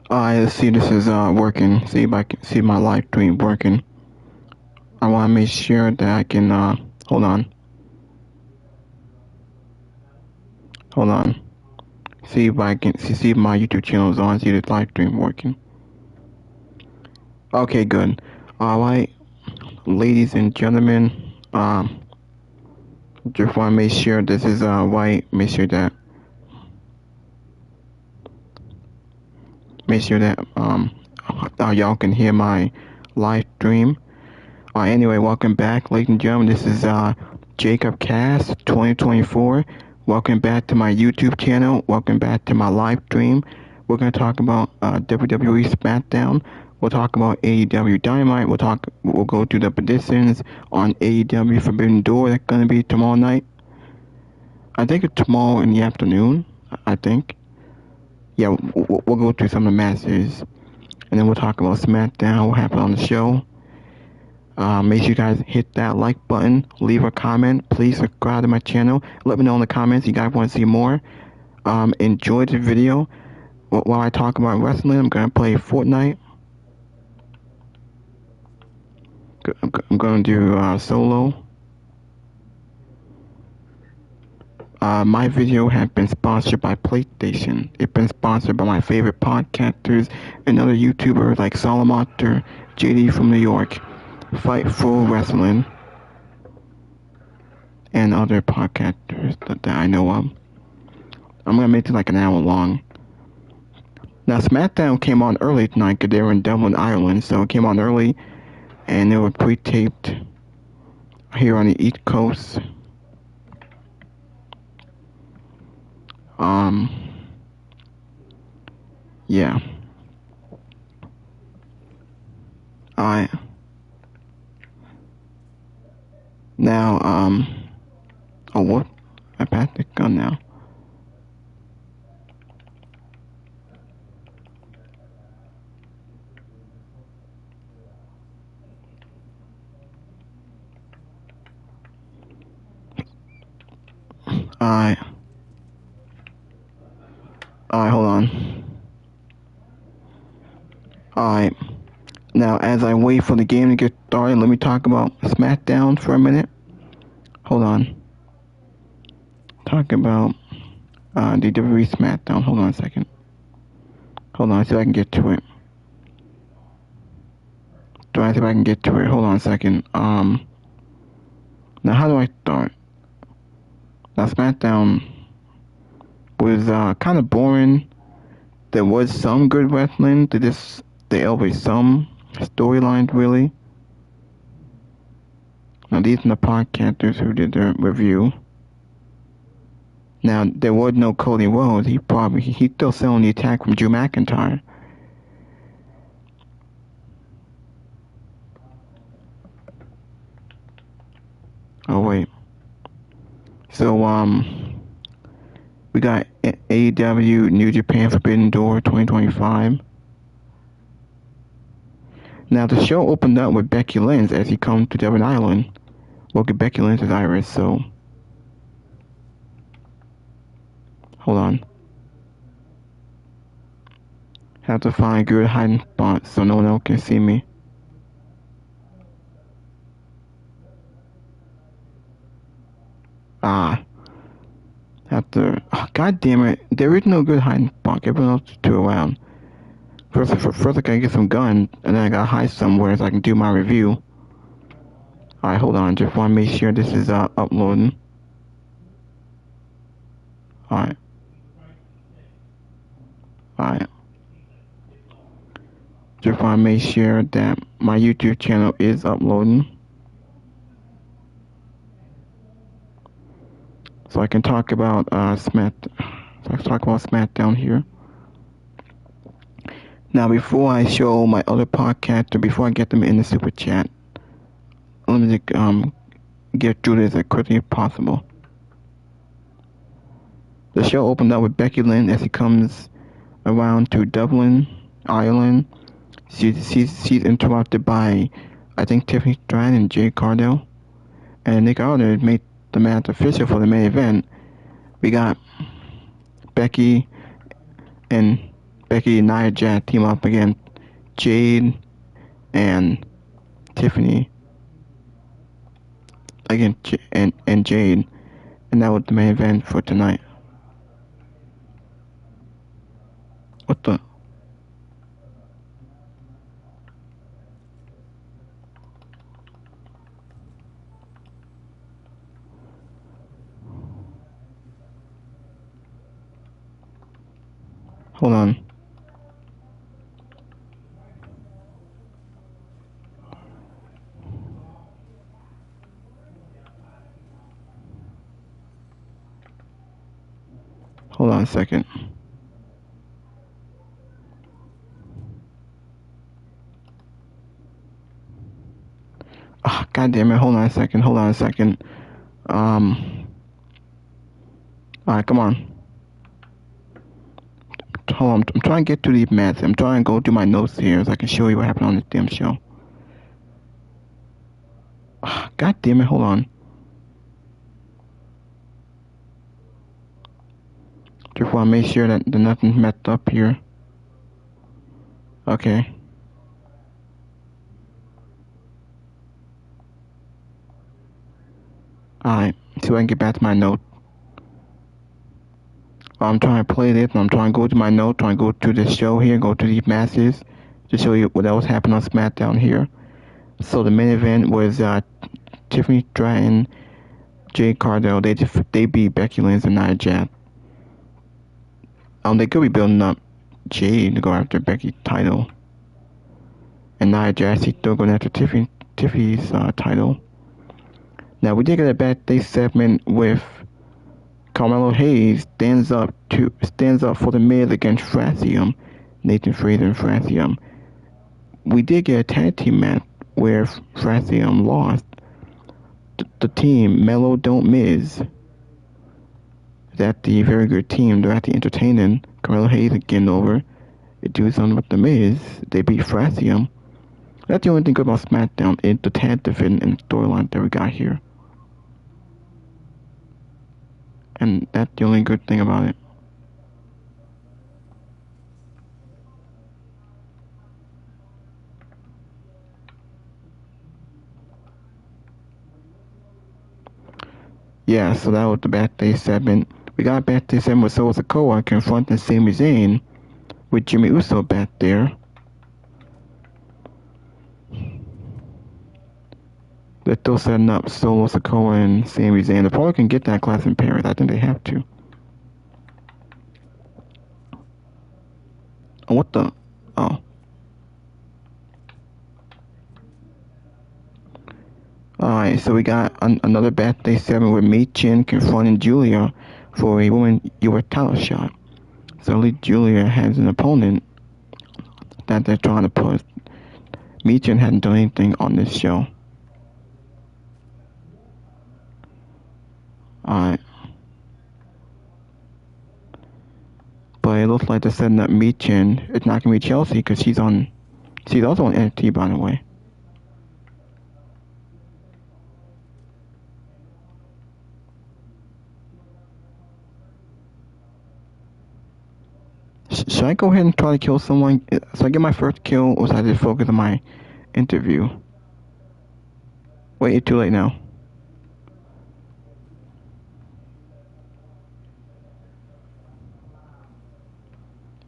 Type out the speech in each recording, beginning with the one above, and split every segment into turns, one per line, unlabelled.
Let's see, this is working. See if I can see my live stream working. I want to make sure that I can hold on. Hold on. See if I can see if my YouTube channel is on. See the live stream working. Okay, good. Alright, ladies and gentlemen, just want to make sure this is right. Make sure that y'all can hear my live stream. Anyway, welcome back, ladies and gentlemen. This is Jacob Cast 2024. Welcome back to my YouTube channel. Welcome back to my live stream. We're gonna talk about WWE Smackdown. We'll talk about AEW Dynamite. We'll go through the predictions on AEW Forbidden Door. That's gonna be tomorrow night. I think it's tomorrow in the afternoon. I think. Yeah, we'll go through some of the matches, and then we'll talk about Smackdown. What happened on the show. Make sure you guys hit that like button, leave a comment, please subscribe to my channel, let me know in the comments you guys want to see more. Enjoy the video. While I talk about wrestling, I'm going to play Fortnite. I'm going to do solo. My video has been sponsored by PlayStation. It's been sponsored by my favorite podcasters and other YouTubers like Solomonster, JD from New York, Fightful Wrestling, and other podcasters that I know of. I'm gonna make it like an hour long. Now, Smackdown came on early tonight because they were in Dublin, Ireland, so it came on early, and they were pre-taped here on the East Coast. Yeah. Alright. Now, oh, what? I passed the gun now. Alright. Alright, hold on. Alright. Now, as I wait for the game to get started, let me talk about Smackdown for a minute. Hold on. Talk about the WWE Smackdown. Hold on a second. Hold on, see if I can get to it. See if I can get to it. Hold on a second. Now how do I start? Now, Smackdown was kind of boring. There was some good wrestling. There always some storylines, really. Now, these are the podcasters who did the review. Now, there was no Cody Rhodes. He's still selling the attack from Drew McIntyre. Oh, wait. So, we got AEW New Japan Forbidden Door 2025. Now, the show opened up with Becky Lynch as he comes to Dublin, Ireland. Well, Becky Lynch is Irish, so... Hold on. Have to find a good hiding spot so no one else can see me. God damn it. There is no good hiding spot. Everyone else is too around. First I gotta get some guns, and then I gotta hide somewhere so I can do my review. Alright, hold on. Just wanna make sure this is uploading. Alright. Just wanna make sure that my YouTube channel is uploading. So I can talk about Smackdown here. Now, before I show my other podcast, or before I get them in the super chat, let me get through this as quickly as possible. The show opened up with Becky Lynch as she comes around to Dublin, Ireland. She's interrupted by, I think, Tiffany Stratton and Jay Cardell. And Nick Aldis made the match official for the main event. We got Becky and Becky and Nia Jax team up against Jade and Tiffany against and Jade, and that was the main event for tonight. What the? Hold on. Hold on a second. Oh, God damn it. Hold on a second. Alright, come on. Hold on. I'm trying to get to these matches. I'm trying to go through my notes here so I can show you what happened on this damn show. Oh, God damn it. Hold on. Just want to make sure that nothing's messed up here. Okay. Alright. So I can get back to my note. I'm trying to play this, and I'm trying to go to my note, trying to go to the show here, go to these matches, to show you what else happened on Smackdown here. So the main event was Tiffany Stratton, Jade Cargill. They beat Becky Lynch and Nia Jax. They could be building up Jade to go after Becky's title, and Nia Jax is still going after Tiffany's title. Now we did get a backstage segment with Carmelo Hayes stands up for the Miz against Frasium, Nathan Fraser and Frasium. We did get a tag team match where Frasium lost. The team Mellow Don't Miz. That's the very good team. They're actually entertaining. Carmelo Hayes again over. They do something with the Miz. They beat Frasium. That's the only thing good about SmackDown is the tag division and the storyline that we got here. And that's the only good thing about it. Yeah, so that was the backstage segment. We got a backstage segment with Solo Sikoa confronting Sami Zayn with Jimmy Uso back there. They're still setting up Solo Sikoa and Sami Zayn. They probably can get that class in Paris. I think they have to. Oh, what the? Oh. Alright, so we got another backstage segment with Mei Chin confronting Julia for a Women US title shot. So at least Julia has an opponent that they're trying to push. Mei Chin hadn't done anything on this show. Alright. But it looks like they're setting up Mei Chin. It's not going to be Chelsea because she's also on NXT, by the way. Should I go ahead and try to kill someone? So I get my first kill, or should I just focus on my interview? Wait, it's too late now.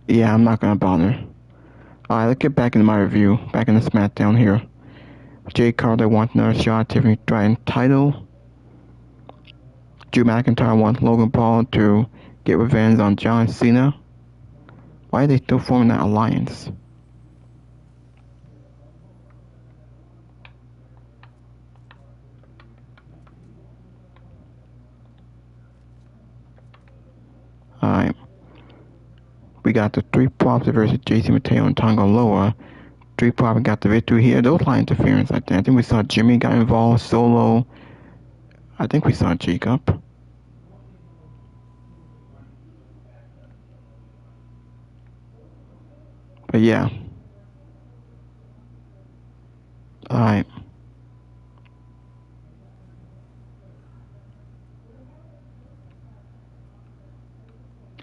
Yeah, I'm not gonna bother. Alright, let's get back into my review. Back in the Smackdown here. Jade Cargill wants another shot at Tiffany Stratton title. Drew McIntyre wants Logan Paul to get revenge on John Cena. Why are they still forming that alliance? Alright. We got the Street Profits versus JC Mateo and Tonga Loa. Street Profits got the victory here. Those line interference, I think. I think we saw Jimmy got involved, Solo. I think we saw Jacob. But yeah. Alright.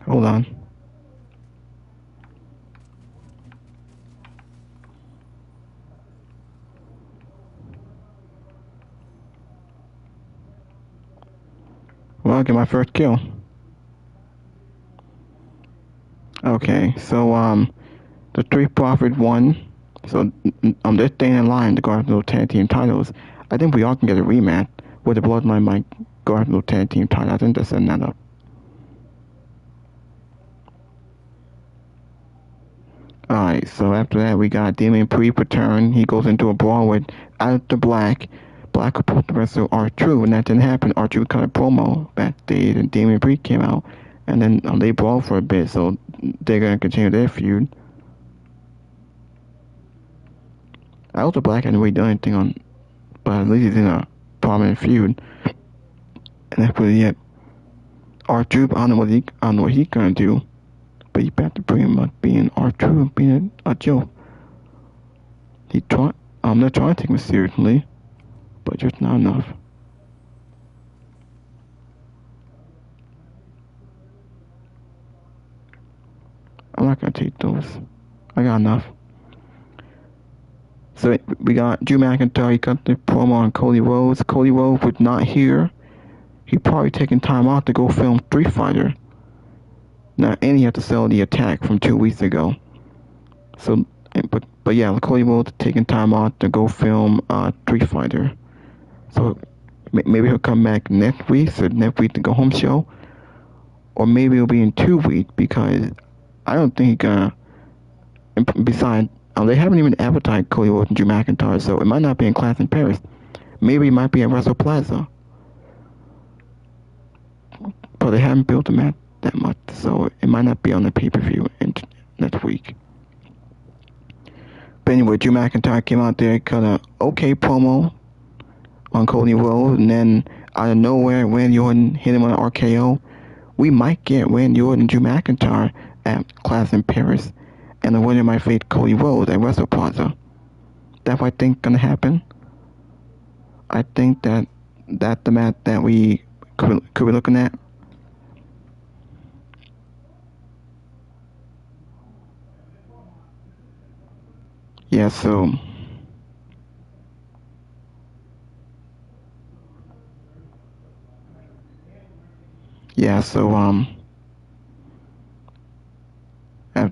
Hold on. I'll get my first kill. Okay, so the Street Profit won. So they're staying in line to go after those tag team titles. I think we all can get a rematch where the Bloodline might go after those tag team titles. I think they're setting that up. Alright, so after that we got Damian Priest return. He goes into a brawl with Aleister Black. Black was supposed to wrestle R-Truth, and that didn't happen. R-Truth cut a promo backstage, and Damian Priest came out, and then they brawled for a bit, so they're gonna continue their feud. Aleister Black hasn't really done anything on, but at least he's in a prominent feud, and that's really it. R-Truth, I don't know what he's gonna do, but he back to pretty much being R-Truth, being a joke. They're trying to take him seriously, but just not enough. I'm not gonna take those. I got enough. So we got Drew McIntyre. He cut the promo on Cody Rhodes. Cody Rhodes was not here. He probably taking time out to go film Street Fighter. Now, and he had to sell the attack from 2 weeks ago. So, but yeah, Cody Rhodes taking time out to go film Street Fighter. So maybe he'll come back next week, so next week to go home show, or maybe it'll be in 2 weeks because I don't think he's gonna. Besides, they haven't even advertised Cody Rhodes and Drew McIntyre, so it might not be in Clash in Paris. Maybe it might be at Wrestle Plaza, but they haven't built the match that much, so it might not be on the pay-per-view next week. But anyway, Drew McIntyre came out there, cut a okay promo on Cody Rhodes, and then out of nowhere, Randy Orton hit him on an RKO. We might get Randy Orton and Drew McIntyre at Clash in Paris, and the winner might face Cody Rhodes at Wrestle Plaza. That's what I think gonna happen. I think that's the match that we could be looking at. Yeah, so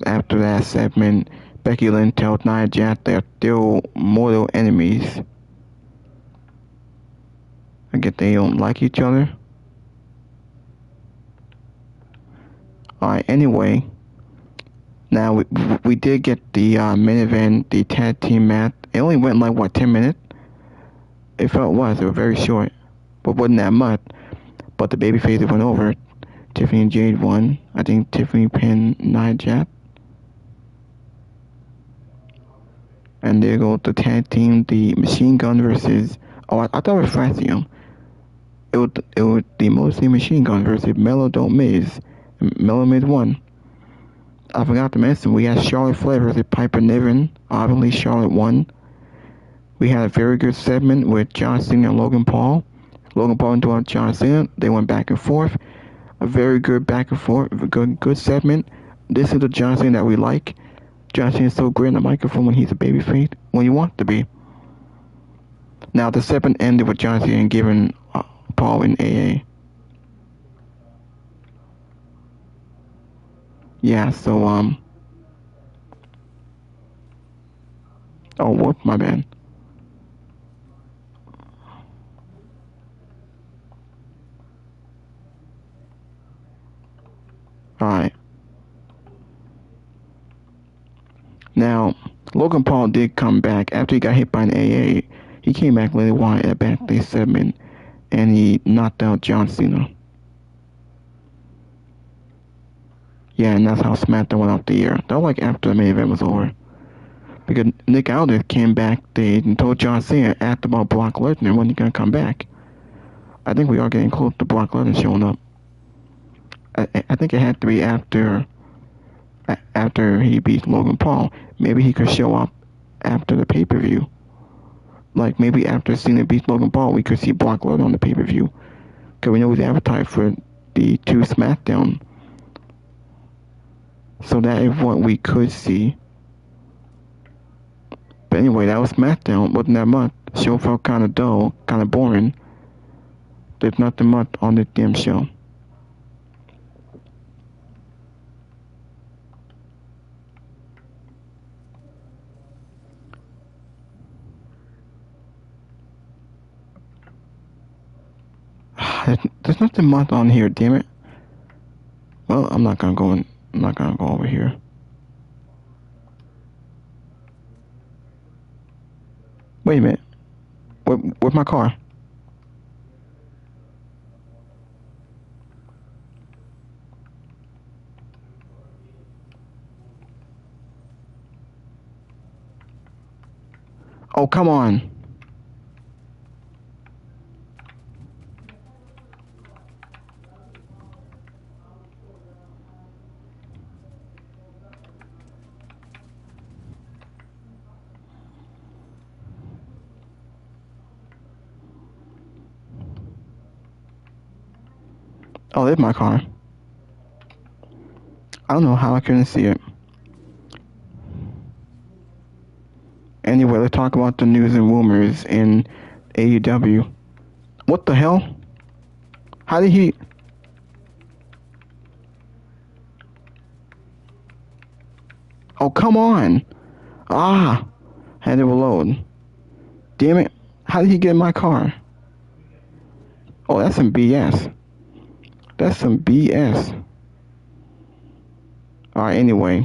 after that segment, Becky Lynch tells Nia Jax they're still mortal enemies. I guess they don't like each other. Alright, anyway, now we did get the main event, the tag team match. It only went like 10 minutes? It was very short, but wasn't that much. But the babyfaces went over. Tiffany and Jade won. I think Tiffany pinned Nia Jax. And there goes the tag team, the Machine Gun versus. Oh, I thought it was Frasium. It was the Mostly Machine Gun versus Melo Miz. Melo Miz won. I forgot to mention we had Charlotte Flair versus Piper Niven. Obviously, Charlotte won. We had a very good segment with John Cena and Logan Paul. Logan Paul and John Cena. They went back and forth. A very good back and forth. Good segment. This is the John Cena that we like. John Cena is so great in the microphone when he's a babyface, when you want to be. Now, the segment ended with John Cena giving Paul an AA. Yeah, so, oh, whoop, my bad. Alright. Now, Logan Paul did come back after he got hit by an AA. He came back later on at a backstage segment, and he knocked out John Cena. Yeah, and that's how Smackdown went off the air. That was like after the main event was over. Because Nick Aldis came backstage and told John Cena, asked about Brock Lesnar, when he gonna come back. I think we are getting close to Brock Lesnar showing up. I think it had to be after he beat Logan Paul. Maybe he could show up after the pay-per-view. Like maybe after Cena beats Logan Paul, we could see Brock Lesnar on the pay-per-view. Because we know he's advertised for the 2 Smackdown. So that is what we could see. But anyway, that was Smackdown. Wasn't that much. The show felt kind of dull, kind of boring. There's nothing much on this damn show. There's nothing much on here, damn it. Well, I'm not gonna go over here. Wait a minute. Where's my car? Oh, come on. Oh, there's my car. I don't know how I couldn't see it. Anyway, let's talk about the news and rumors in AEW. What the hell? How did he... Oh, come on. Ah, had to reload. Damn it. How did he get in my car? Oh, that's some BS. That's some BS. Alright, anyway.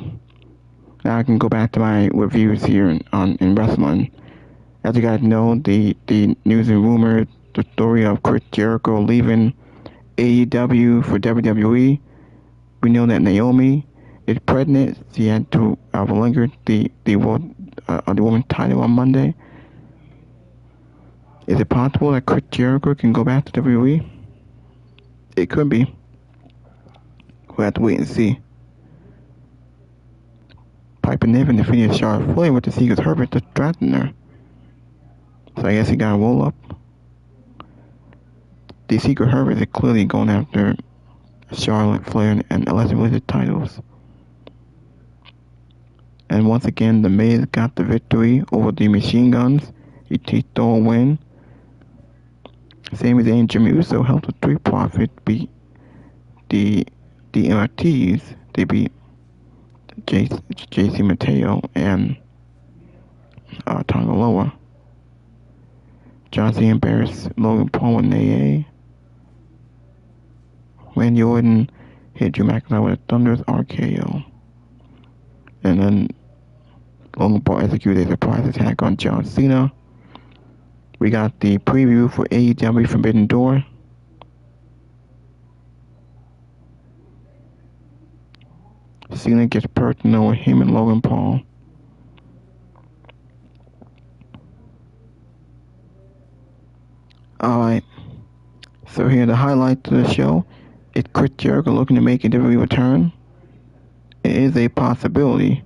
Now I can go back to my reviews here in wrestling. As you guys know, the news and rumor, the story of Chris Jericho leaving AEW for WWE. We know that Naomi is pregnant. She had to relinquish the women's title on Monday. Is it possible that Chris Jericho can go back to WWE? It could be. We'll have to wait and see. Piper Niven defeated Charlotte Flair with the Secret Herbert to threaten her. So I guess he got a roll up. The Secret Herbert is clearly going after Charlotte Flair and Alexa Bliss titles. And once again, the Miz got the victory over the Machine Guns. He stole a win. Sami Zayn and Jimmy Uso helped the Street Profits beat the MRTs. They beat JC Mateo and Tonga Loa. John Cena embarrassed Logan Paul and AA. Randy Orton hit Drew McIntyre with a thunderous RKO. And then Logan Paul executed a surprise attack on John Cena. We got the preview for AEW Forbidden Door. Cena gets personal with him and Logan Paul. Alright, so here are the highlights of the show. Is Chris Jericho looking to make a WWE return? It is a possibility.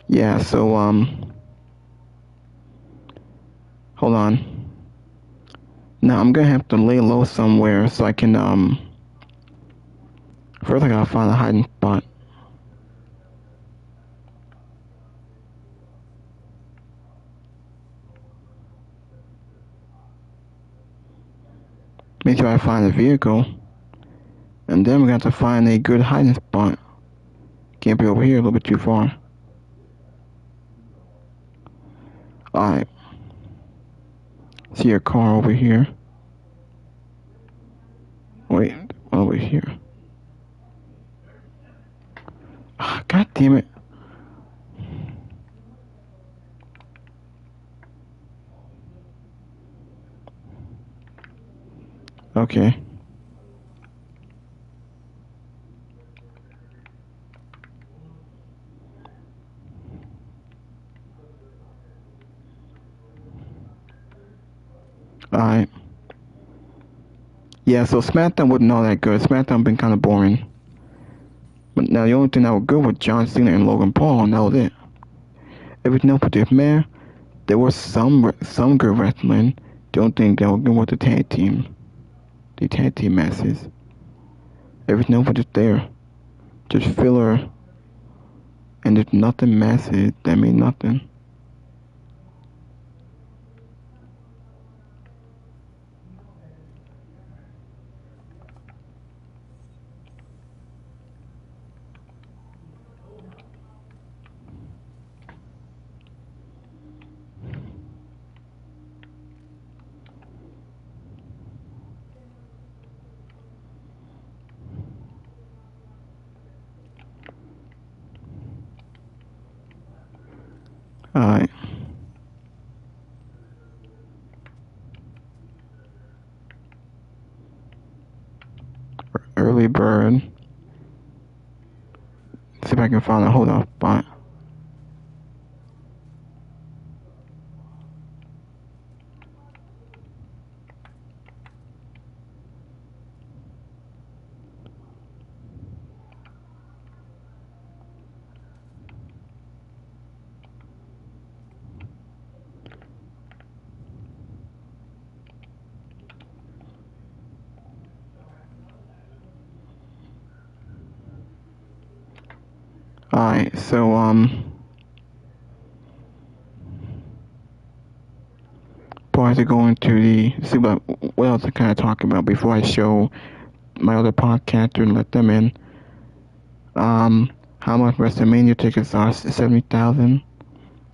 Yeah, so, hold on. Now, I'm gonna have to lay low somewhere so I can, first I gotta find a hiding spot. Make sure I find a vehicle. And then we got to find a good hiding spot. Can't be over here, a little bit too far. Alright. See a car over here. Wait, over here. God damn it. Okay. Alright. Yeah, so Smackdown wasn't all that good. Smackdown been kind of boring. But now the only thing that was good was John Cena and Logan Paul, and that was it. Everything else was just man. There was some good wrestling. The only thing that was good was the tag team. The tag team matches. Everything else was just there. Just filler. And there's nothing massive that mean nothing. Alright. Early bird. See if I can find a hold-off spot. Alright, so before I go into the see what else I kind of talk about before I show my other podcaster and let them in. How much WrestleMania tickets are? 70,000.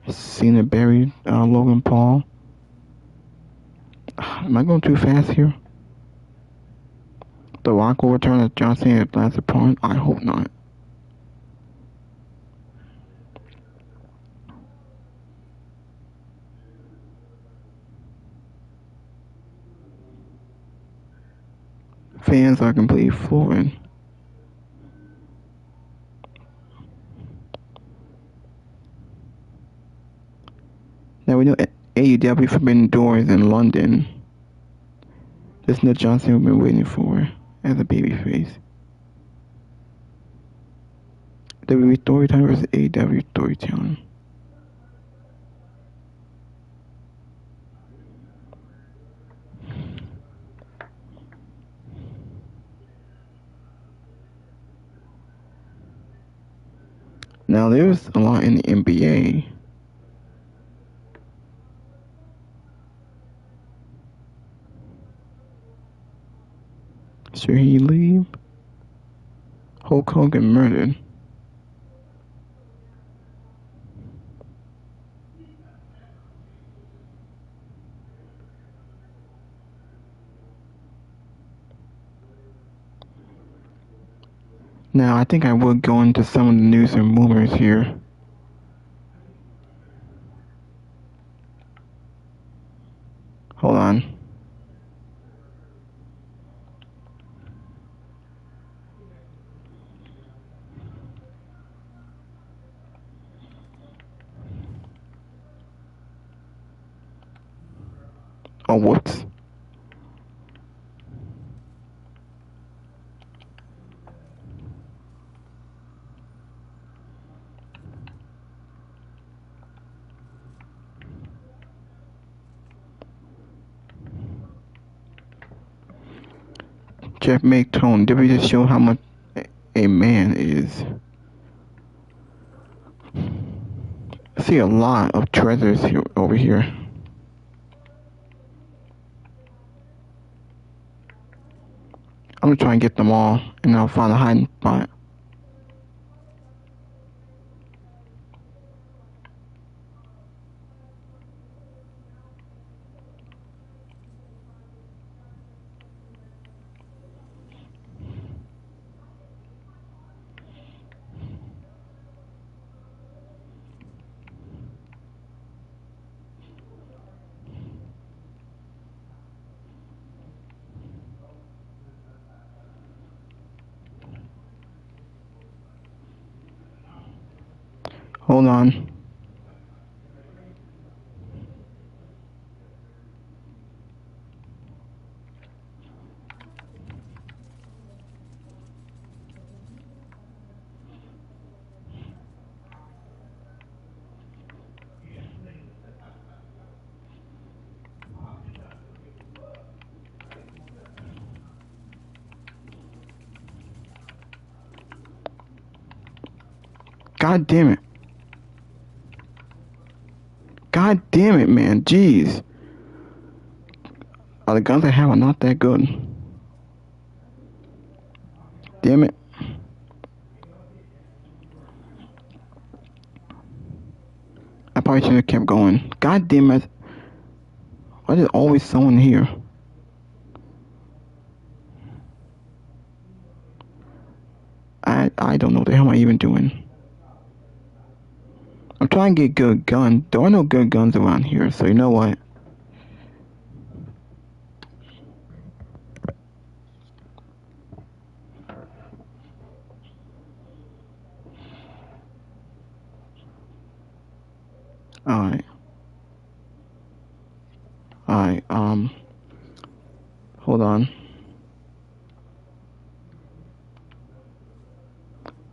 Cena buried Logan Paul. Am I going too fast here? The Rock will return as John Cena blasts apart? I hope not. Fans are completely floored. Now we know AEW Forbidden Doors in London. This is the John Cena we've been waiting for as a babyface. WWE Storytelling versus AEW Storytelling. Now there's a lot in the NBA. Should he leave? Hulk Hogan murdered. Now I think I will go into some of the news and rumors here. Hold on. Oh, whoops. Jeff McTone, did we just show how much a man is? I see a lot of treasures here, over here. I'm gonna try and get them all, and I'll find a hiding spot. Hold on. God damn it. God damn it, man. Jeez. The guns I have are not that good. Damn it. I probably should have kept going. God damn it. Why is there always someone here? I don't know what the hell am I even doing. I'm trying to get good guns. There are no good guns around here, so you know what? Alright. Alright, hold on.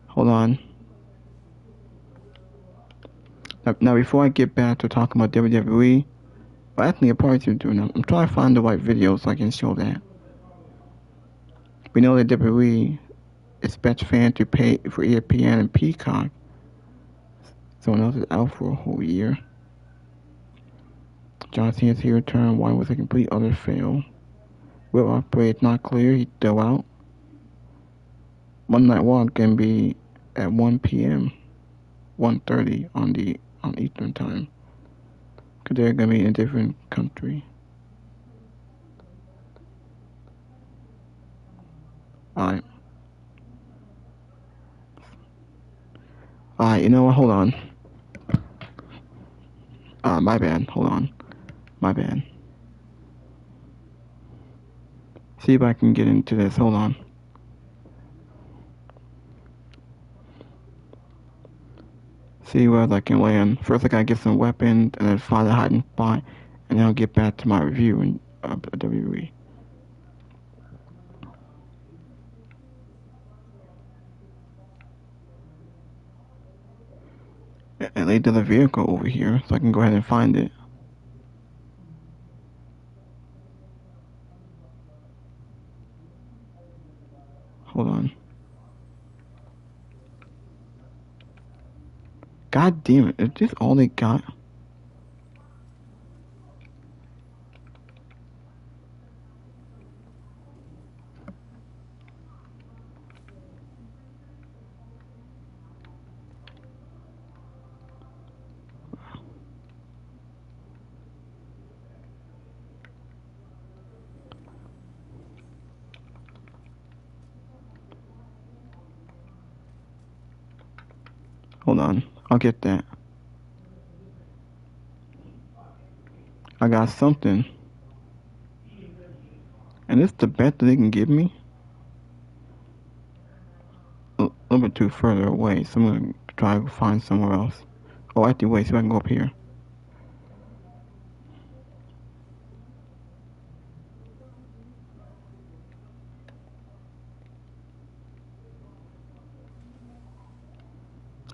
Hold on. Now, before I get back to talking about WWE, well, actually, a part of doing that, I'm trying to find the right video so I can show that. We know that WWE expects fans to pay for ESPN and Peacock. Someone else is out for a whole year. John Cena's heel turn. Why was a complete utter fail? Will operate not clear. He's still out. One Night Walk can be at 1 p.m. 1:30 on Eastern time. Cause they're gonna be in a different country. Alright. Alright, you know what? Hold on. My bad. Hold on. My bad. See if I can get into this. Hold on. See where I can land. First, I gotta get some weapons and then find a hiding spot, and then I'll get back to my review in WWE. And they did a vehicle over here, so I can go ahead and find it. Hold on. God damn it, is this all they got? Hold on, I'll get that. I got something. And this is the best that they can give me? A little bit too further away, so I'm gonna try to find somewhere else. Oh, actually, wait, see if I can go up here.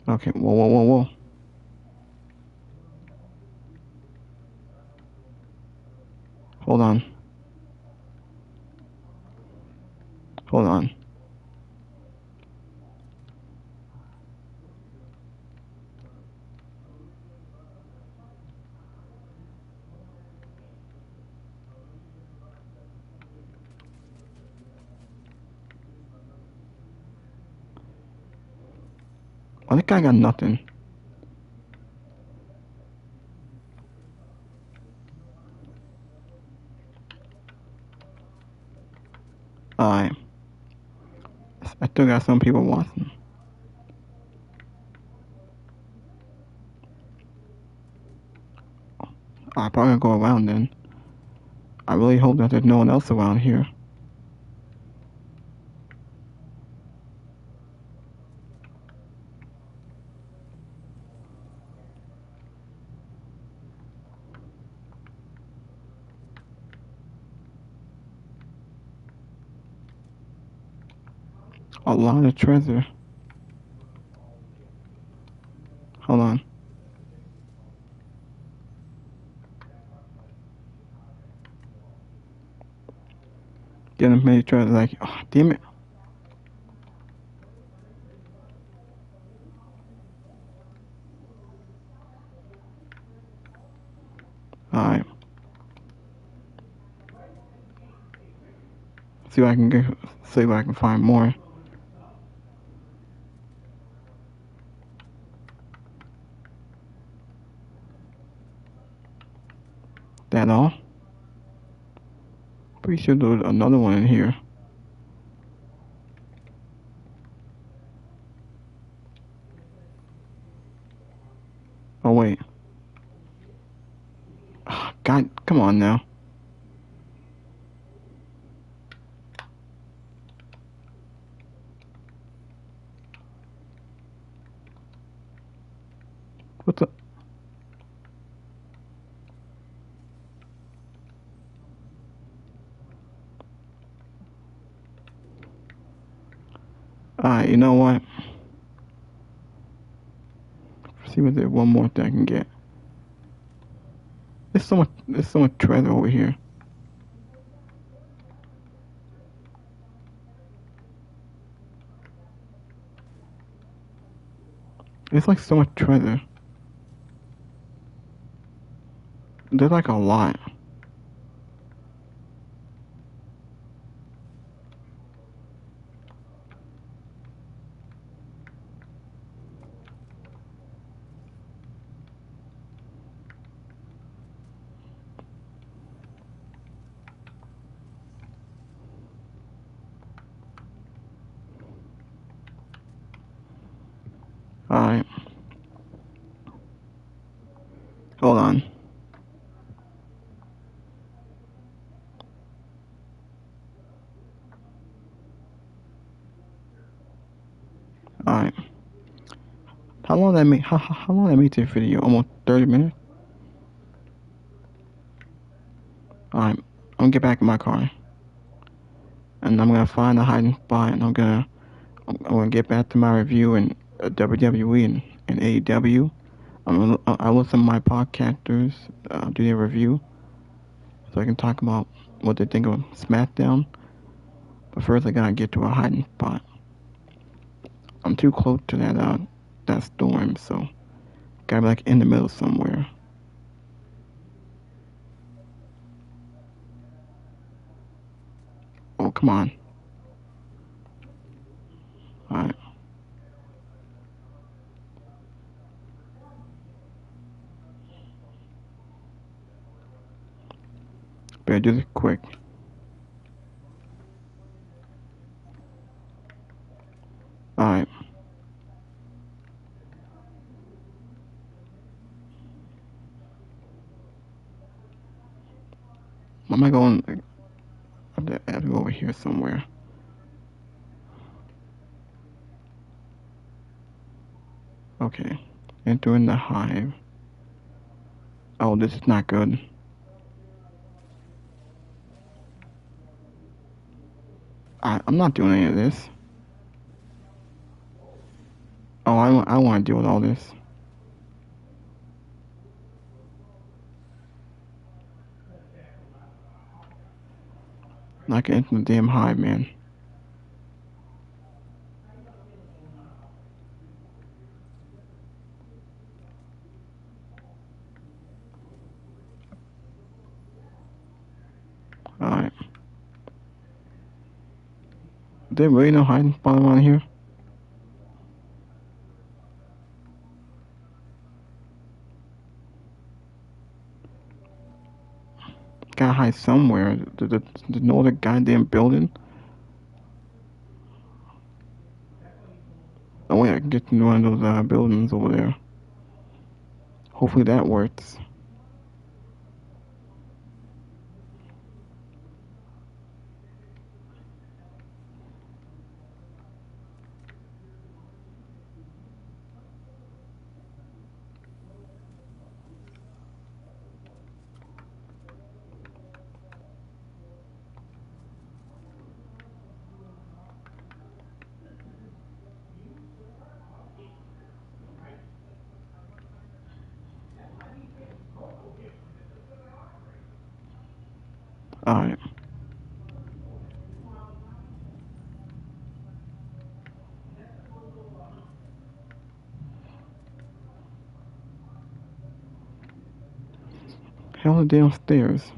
Okay, whoa. Hold on. Oh, that guy got nothing. Alright. I still got some people watching. I'm probably gonna go around then. I really hope that there's no one else around here. A lot of treasure. Hold on. Getting many treasure, like, oh, damn it. Alright. See if I can find more. That all? Pretty sure there's another one in here. Oh wait. God, come on now. What the? Alright, you know what? Let's see if there's one more thing I can get. There's so much treasure over here. There's like so much treasure. There's like a lot. Alright. Hold on. Alright. How long did I make? How long did I make this video? Almost 30 minutes. Alright. I'm gonna get back in my car, and I'm gonna find a hiding spot, and I'm gonna get back to my review in WWE and AEW. I'll listen to my podcasters do their review, so I can talk about what they think of Smackdown. But first, I gotta get to a hiding spot. I'm too close to that storm, so gotta be like in the middle somewhere. Oh, come on. Alright. Better do this quick. Alright. Am I going? I have to go over here somewhere. Okay. Entering the hive. Oh, this is not good. I'm not doing any of this. Oh, I want to deal with all this. I can enter the damn hive, man. Alright. Is there really no hiding spot around here? Gotta hide somewhere. There's no other goddamn building. Oh wait, I can get to one of those buildings over there. Hopefully that works. Alright. Hell are downstairs.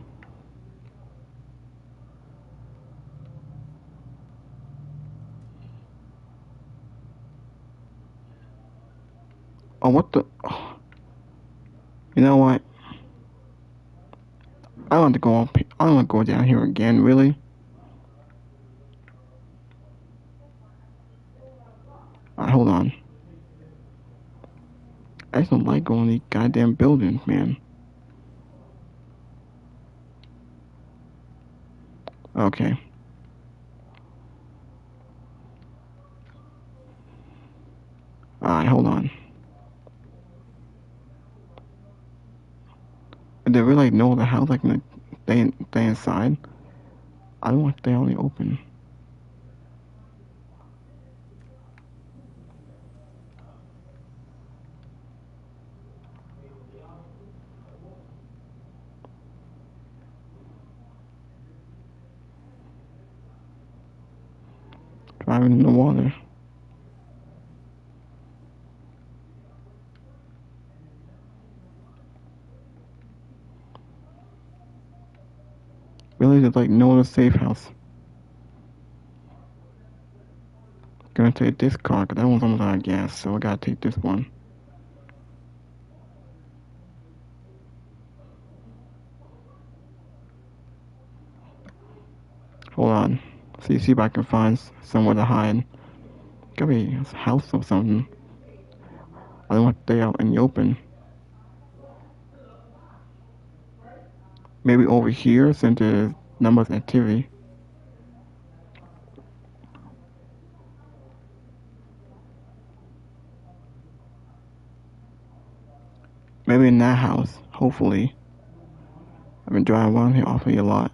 Oh, what the? Oh. You know what? I don't want to go up. I don't want to go down here again. Really? Alright, hold on. I just don't like going to these goddamn buildings, man. Okay. Alright, hold on. Is there really no other house I can stay inside? I don't want to stay only open. Driving in the water. Really, there's like no other safe house. Gonna take this car, cause that one's almost out of gas, so I gotta take this one. Hold on. See if I can find somewhere to hide. Gotta be a house or something. I don't want to stay out in the open. Maybe over here since there's not much activity. Maybe in that house, hopefully. I've been driving around here awfully a lot.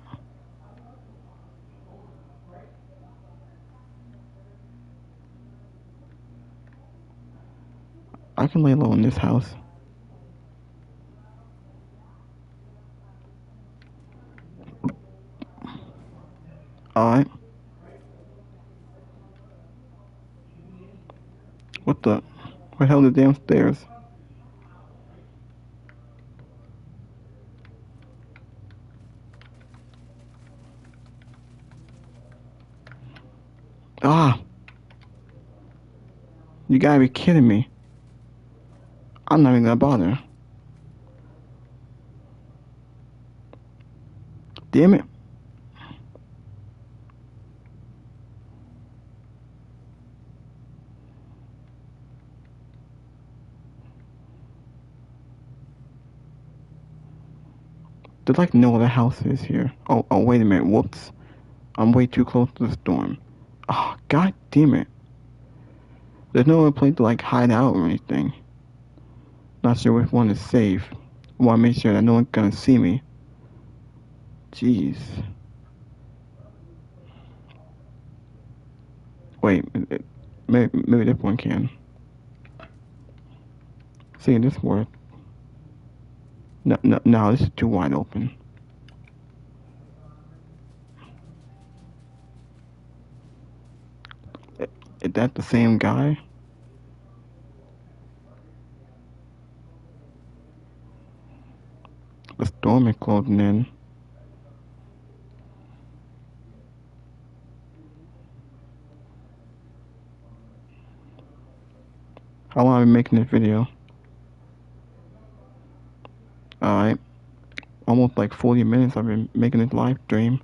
I can lay low in this house. Alright. What the? Where the hell is the damn stairs? Ah! You gotta be kidding me. I'm not even gonna bother. Damn it. There's like no other houses here. Oh, wait a minute. Whoops. I'm way too close to the storm. Oh, god damn it. There's no other place to like hide out or anything. Not sure which one is safe. I wanna make sure that no one's gonna see me. Jeez. Wait, maybe this one can. See, this work. No, this is too wide open. Is that the same guy? The storm is closing in. How long have I been making this video? Alright. Almost like 40 minutes I've been making this live stream.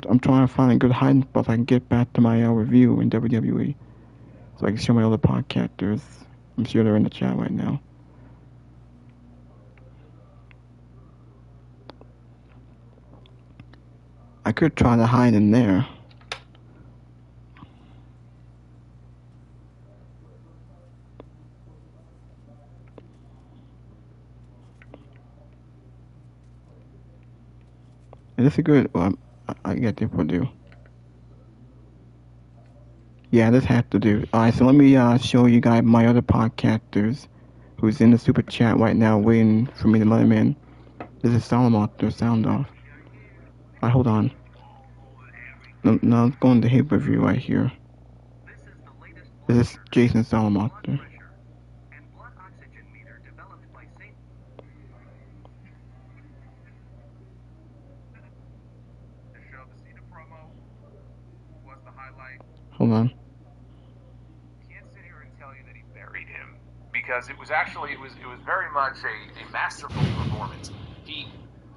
I'm trying to find a good hiding spot so I can get back to my review in WWE. So I can show my other podcasters. I'm sure they're in the chat right now. I could try to hide in there. Is this a good? Well, I get this will do. Yeah, this has to do. Alright, so let me show you guys my other podcasters who's in the super chat right now waiting for me to let him in. This is Salamotter, sound off. Alright, hold on. No, let's go into his review right here. This is Jason Salamotter. Hold on.
Can't sit here and tell you that he buried him because it was very much a masterful performance. He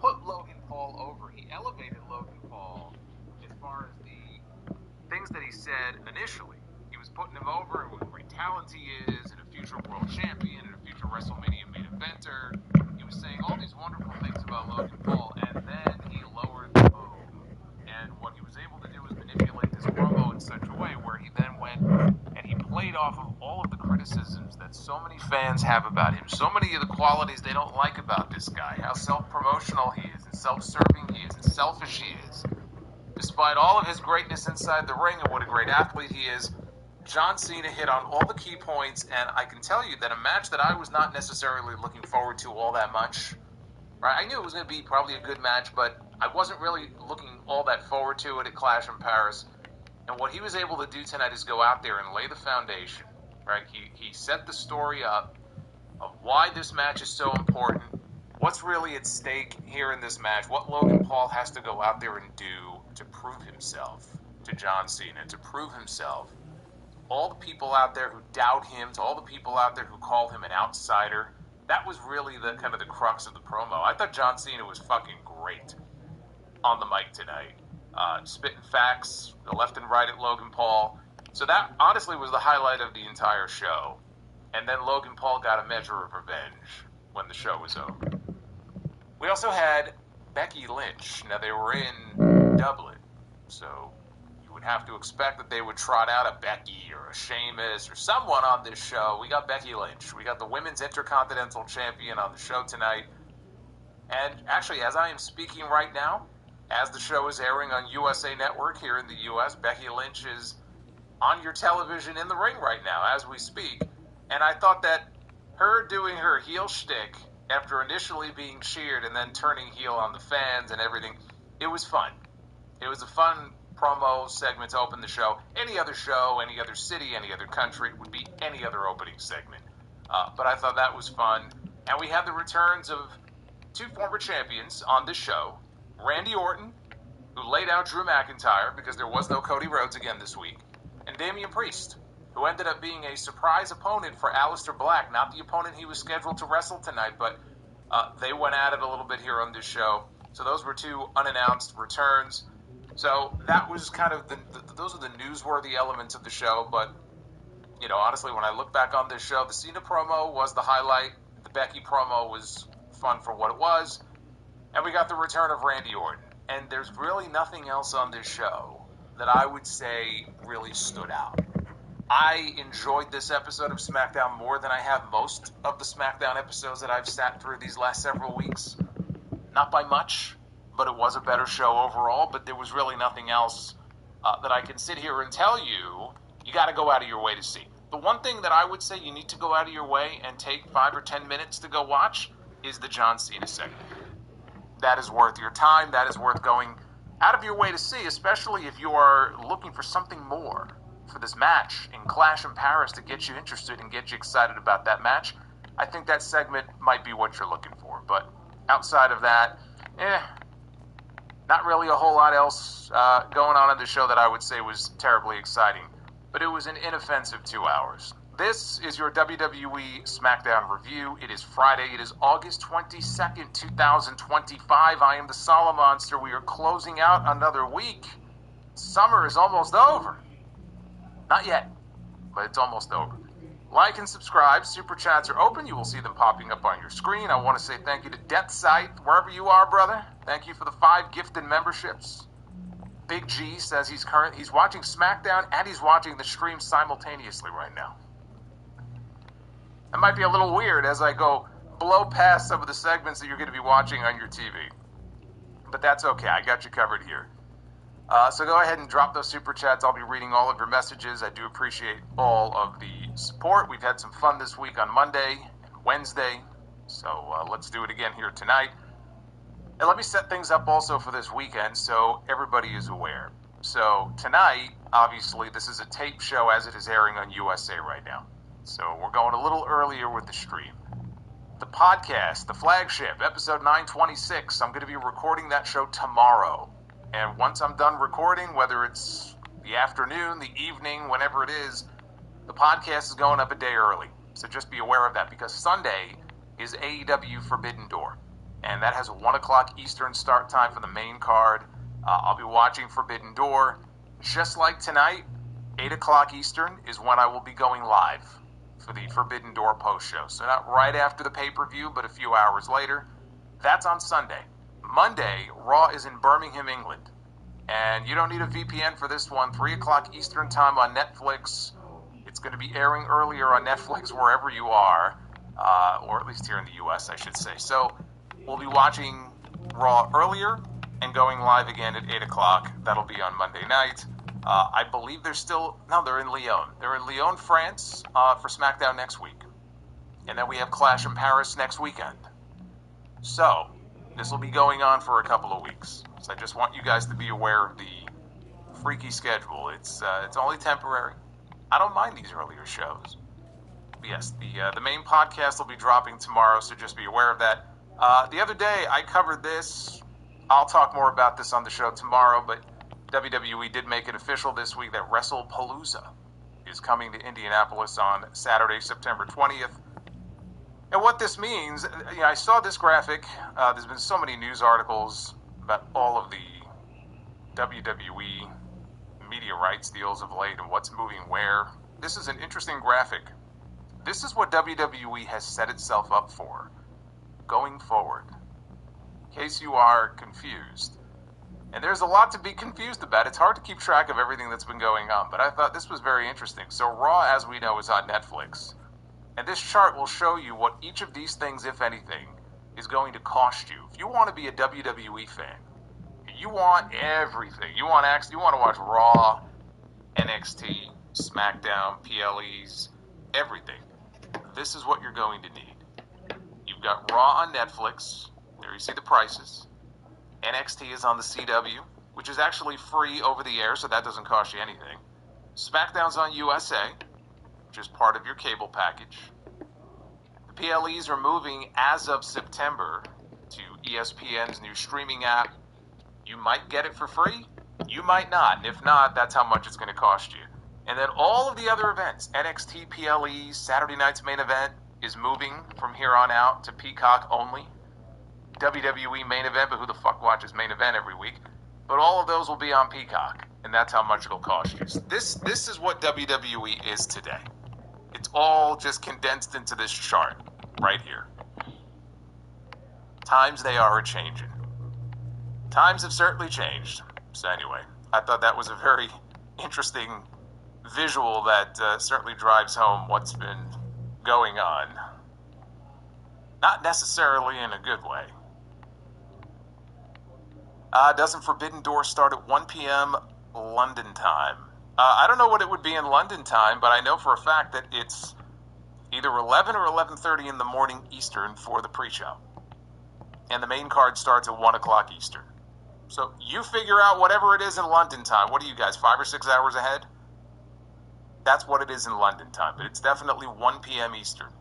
put Logan Paul over. He elevated Logan Paul as far as the things that he said initially. He was putting him over with great talent he is, and a future world champion, and a future WrestleMania main eventer. He was saying all these wonderful things about Logan Paul, and then he lowered the boom. And what he was able to do was manipulate this promo in such a way where he then went and he played off of all of the criticisms that so many fans have about him, so many of the qualities they don't like about this guy, how self-promotional he is, and self-serving he is, and selfish he is. Despite all of his greatness inside the ring and what a great athlete he is, John Cena hit on all the key points, and I can tell you that a match that I was not necessarily looking forward to all that much. Right? I knew it was going to be probably a good match, but I wasn't really looking all that forward to it at Clash in Paris. And what he was able to do tonight is go out there and lay the foundation. Right? He set the story up of why this match is so important, what's really at stake here in this match, what Logan Paul has to go out there and do to prove himself to John Cena, to prove himself. All the people out there who doubt him, to all the people out there who call him an outsider, that was really the kind of the crux of the promo. I thought John Cena was fucking great on the mic tonight. Spitting facts, the left and right at Logan Paul. So that honestly was the highlight of the entire show. And then Logan Paul got a measure of revenge when the show was over. We also had Becky Lynch. Now, they were in Dublin, so you would have to expect that they would trot out a Becky or a Sheamus or someone on this show. We got Becky Lynch. We got the Women's Intercontinental Champion on the show tonight. And actually, as I am speaking right now, as the show is airing on USA Network here in the U.S., Becky Lynch is on your television in the ring right now as we speak. And I thought that her doing her heel shtick after initially being cheered and then turning heel on the fans and everything, it was fun. It was a fun promo segment to open the show. Any other show, any other city, any other country would be any other opening segment. But I thought that was fun. And we had the returns of two former champions on this show. Randy Orton, who laid out Drew McIntyre because there was no Cody Rhodes again this week, and Damian Priest, who ended up being a surprise opponent for Aleister Black. Not the opponent he was scheduled to wrestle tonight, but they went at it a little bit here on this show. So those were two unannounced returns. So that was kind of those are the newsworthy elements of the show. But, you know, honestly, when I look back on this show, the Cena promo was the highlight. The Becky promo was fun for what it was. And we got the return of Randy Orton. And there's really nothing else on this show that I would say really stood out. I enjoyed this episode of Smackdown more than I have most of the Smackdown episodes that I've sat through these last several weeks. Not by much, but it was a better show overall. But there was really nothing else that I can sit here and tell you, you got to go out of your way to see. The one thing that I would say you need to go out of your way and take 5 or 10 minutes to go watch is the John Cena segment. That is worth your time. That is worth going out of your way to see, especially if you are looking for something more for this match in Clash in Paris to get you interested and get you excited about that match. I think that segment might be what you're looking for. But outside of that, not really a whole lot else going on in the show that I would say was terribly exciting. But it was an inoffensive 2 hours. This is your WWE SmackDown review. It is Friday. It is August 22nd, 2025. I am the Solemn Monster. We are closing out another week. Summer is almost over. Not yet, but it's almost over. Like and subscribe. Super chats are open. You will see them popping up on your screen. I want to say thank you to Death Sight, wherever you are, brother. Thank you for the 5 gifted memberships. Big G says he's watching SmackDown and he's watching the stream simultaneously right now. It might be a little weird as I go blow past some of the segments that you're going to be watching on your TV. But that's okay. I got you covered here. So go ahead and drop those super chats. I'll be reading all of your messages. I do appreciate all of the support. We've had some fun this week on Monday and Wednesday. So let's do it again here tonight. And let me set things up also for this weekend so everybody is aware. So tonight, obviously, this is a tape show as it is airing on USA right now. So we're going a little earlier with the stream. The podcast, the flagship, episode 926, I'm going to be recording that show tomorrow. And once I'm done recording, whether it's the afternoon, the evening, whenever it is, the podcast is going up a day early. So just be aware of that because Sunday is AEW Forbidden Door. And that has a 1 o'clock Eastern start time for the main card. I'll be watching Forbidden Door. Just like tonight, 8 o'clock Eastern is when I will be going live for the Forbidden Door post show. So not right after the pay-per-view, but a few hours later. That's on Sunday. Monday, Raw is in Birmingham, England. And you don't need a VPN for this one. 3 o'clock Eastern time on Netflix. It's going to be airing earlier on Netflix wherever you are, or at least here in the U.S., I should say. So we'll be watching Raw earlier and going live again at 8 o'clock. That'll be on Monday night. I believe they're in Lyon. They're in Lyon, France for Smackdown next week. And then we have Clash in Paris next weekend. So this will be going on for a couple of weeks. So I just want you guys to be aware of the freaky schedule. It's only temporary. I don't mind these earlier shows. But yes, the main podcast will be dropping tomorrow, so just be aware of that. The other day, I covered this. I'll talk more about this on the show tomorrow, but WWE did make it official this week that WrestlePalooza is coming to Indianapolis on Saturday, September 20th. And what this means, I saw this graphic. There's been so many news articles about all of the WWE media rights deals of late and what's moving where. This is an interesting graphic. This is what WWE has set itself up for going forward. In case you are confused. And there's a lot to be confused about. It's hard to keep track of everything that's been going on, but I thought this was very interesting. So Raw, as we know, is on Netflix. And this chart will show you what each of these things, if anything, is going to cost you. If you want to be a WWE fan, you want everything. You want to watch Raw, NXT, SmackDown, PLEs, everything. This is what you're going to need. You've got Raw on Netflix. There you see the prices. NXT is on the CW, which is actually free over the air, so that doesn't cost you anything. SmackDown's on USA, which is part of your cable package. The PLEs are moving as of September to ESPN's new streaming app. You might get it for free. You might not. And if not, that's how much it's going to cost you. And then all of the other events, NXT, PLEs, Saturday night's main event is moving from here on out to Peacock only. WWE main event, but who the fuck watches main event every week? But all of those will be on Peacock, and that's how much it'll cost you. So this is what WWE is today. It's all just condensed into this chart right here. Times they are a-changing. Times have certainly changed. So anyway, I thought that was a very interesting visual that certainly drives home what's been going on. Not necessarily in a good way. Doesn't Forbidden Door start at 1 p.m. London time? I don't know what it would be in London time, but I know for a fact that it's either 11 or 11:30 in the morning Eastern for the pre-show. And the main card starts at 1 o'clock Eastern. So you figure out whatever it is in London time. What are you guys, 5 or 6 hours ahead? That's what it is in London time, but it's definitely 1 p.m. Eastern.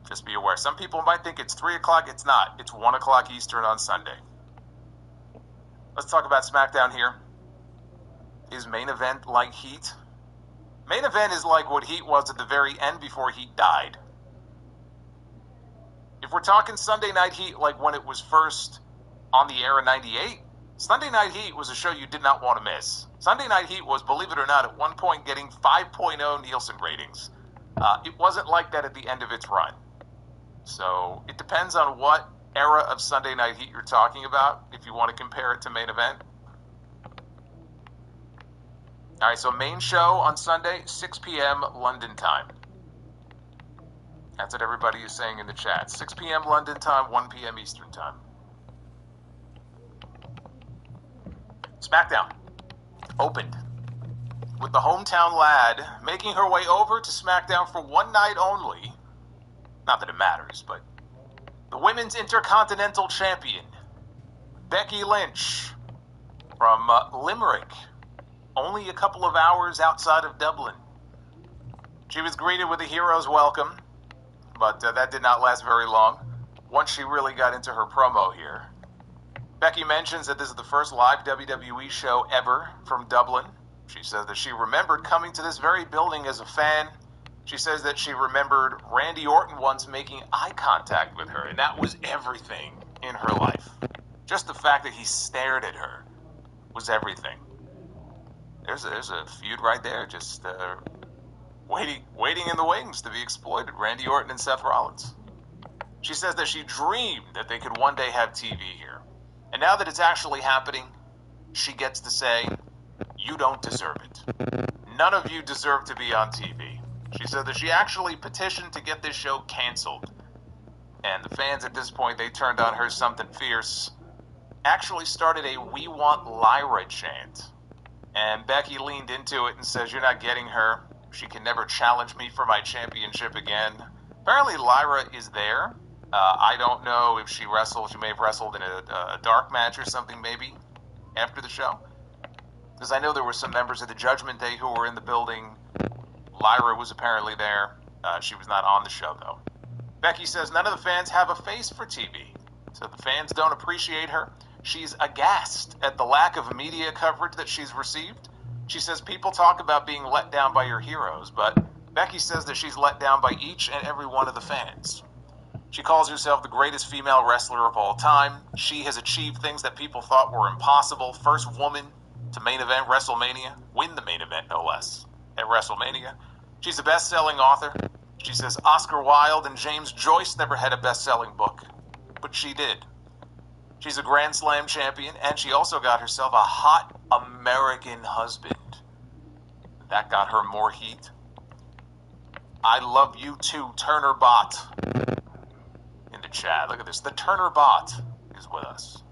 Just be aware. Some people might think it's 3 o'clock. It's not. It's 1 o'clock Eastern on Sunday. Let's talk about SmackDown here. Is main event like Heat? Main event is like what Heat was at the very end before Heat died. If we're talking Sunday Night Heat like when it was first on the air in 98, Sunday Night Heat was a show you did not want to miss. Sunday Night Heat was, believe it or not, at one point getting 5.0 Nielsen ratings. It wasn't like that at the end of its run. So it depends on what era of Sunday Night Heat you're talking about, if you want to compare it to main event. All right, so main show on Sunday, 6 p.m. London time. That's what everybody is saying in the chat. 6 p.m. London time, 1 p.m. Eastern time. SmackDown opened with the hometown lad making her way over to SmackDown for one night only. Not that it matters, but the Women's Intercontinental Champion, Becky Lynch, from Limerick, only a couple of hours outside of Dublin. She was greeted with a hero's welcome, but that did not last very long. Once she really got into her promo here, Becky mentions that this is the first live WWE show ever from Dublin. She says that she remembered coming to this very building as a fan. She says that she remembered Randy Orton once making eye contact with her, and that was everything in her life. Just the fact that he stared at her was everything. There's a feud right there, just waiting in the wings to be exploited. Randy Orton and Seth Rollins. She says that she dreamed that they could one day have TV here. And now that it's actually happening, she gets to say, you don't deserve it. None of you deserve to be on TV. She said that she actually petitioned to get this show canceled. And the fans at this point, they turned on her something fierce. Actually started a "We Want Lyra" chant. And Becky leaned into it and says, you're not getting her. She can never challenge me for my championship again. Apparently Lyra is there. I don't know if she wrestled. She may have wrestled in a dark match or something maybe after the show. Because I know there were some members of the Judgment Day who were in the building. Lyra was apparently there. She was not on the show, though. Becky says none of the fans have a face for TV. So the fans don't appreciate her. She's aghast at the lack of media coverage that she's received. She says people talk about being let down by your heroes, but Becky says that she's let down by each and every one of the fans. She calls herself the greatest female wrestler of all time. She has achieved things that people thought were impossible. First woman to main event WrestleMania, win the main event no less at WrestleMania. She's a best-selling author. She says Oscar Wilde and James Joyce never had a best-selling book, but she did. She's a Grand Slam champion, and she also got herself a hot American husband. That got her more heat. I love you too, Turner Bot. In the chat, look at this. The Turner Bot is with us.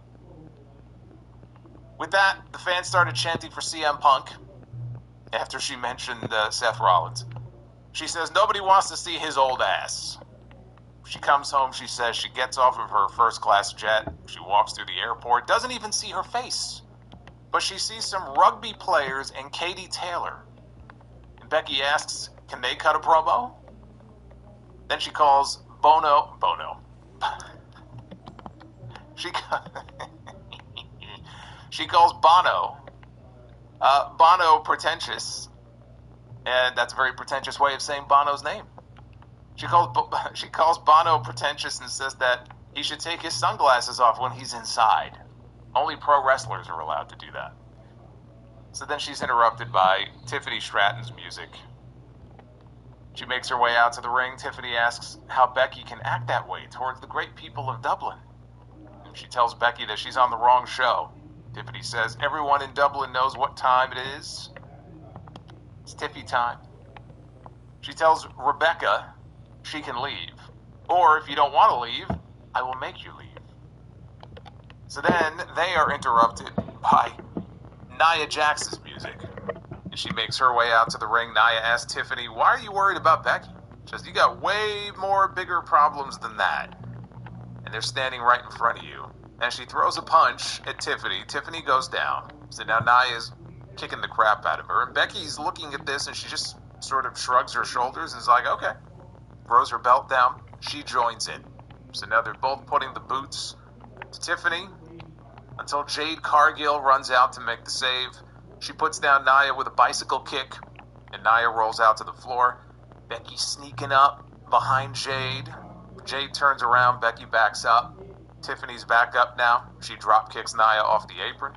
With that, the fans started chanting for CM Punk after she mentioned Seth Rollins. She says nobody wants to see his old ass. She comes home, she says she gets off of her first-class jet. She walks through the airport, doesn't even see her face. But she sees some rugby players and Katie Taylor. And Becky asks, can they cut a promo? Then she calls Bono. She calls Bono. Bono pretentious. And that's a very pretentious way of saying Bono's name. She calls Bono pretentious and says that he should take his sunglasses off when he's inside. Only pro wrestlers are allowed to do that. So then she's interrupted by Tiffany Stratton's music. She makes her way out to the ring. Tiffany asks how Becky can act that way towards the great people of Dublin. And she tells Becky that she's on the wrong show. Tiffany says everyone in Dublin knows what time it is. It's Tiffy time. She tells Rebecca she can leave. Or if you don't want to leave, I will make you leave. So then they are interrupted by Nia Jax's music. And she makes her way out to the ring. Nia asks Tiffany, why are you worried about Becky? She says, you got way more bigger problems than that. And they're standing right in front of you. And she throws a punch at Tiffany. Tiffany goes down. So now Nia's kicking the crap out of her. And Becky's looking at this and she just sort of shrugs her shoulders and is like, okay. Throws her belt down. She joins in. So now they're both putting the boots to Tiffany until Jade Cargill runs out to make the save. She puts down Nia with a bicycle kick, and Nia rolls out to the floor. Becky sneaking up behind Jade. Jade turns around, Becky backs up. Tiffany's back up now. She drop kicks Nia off the apron.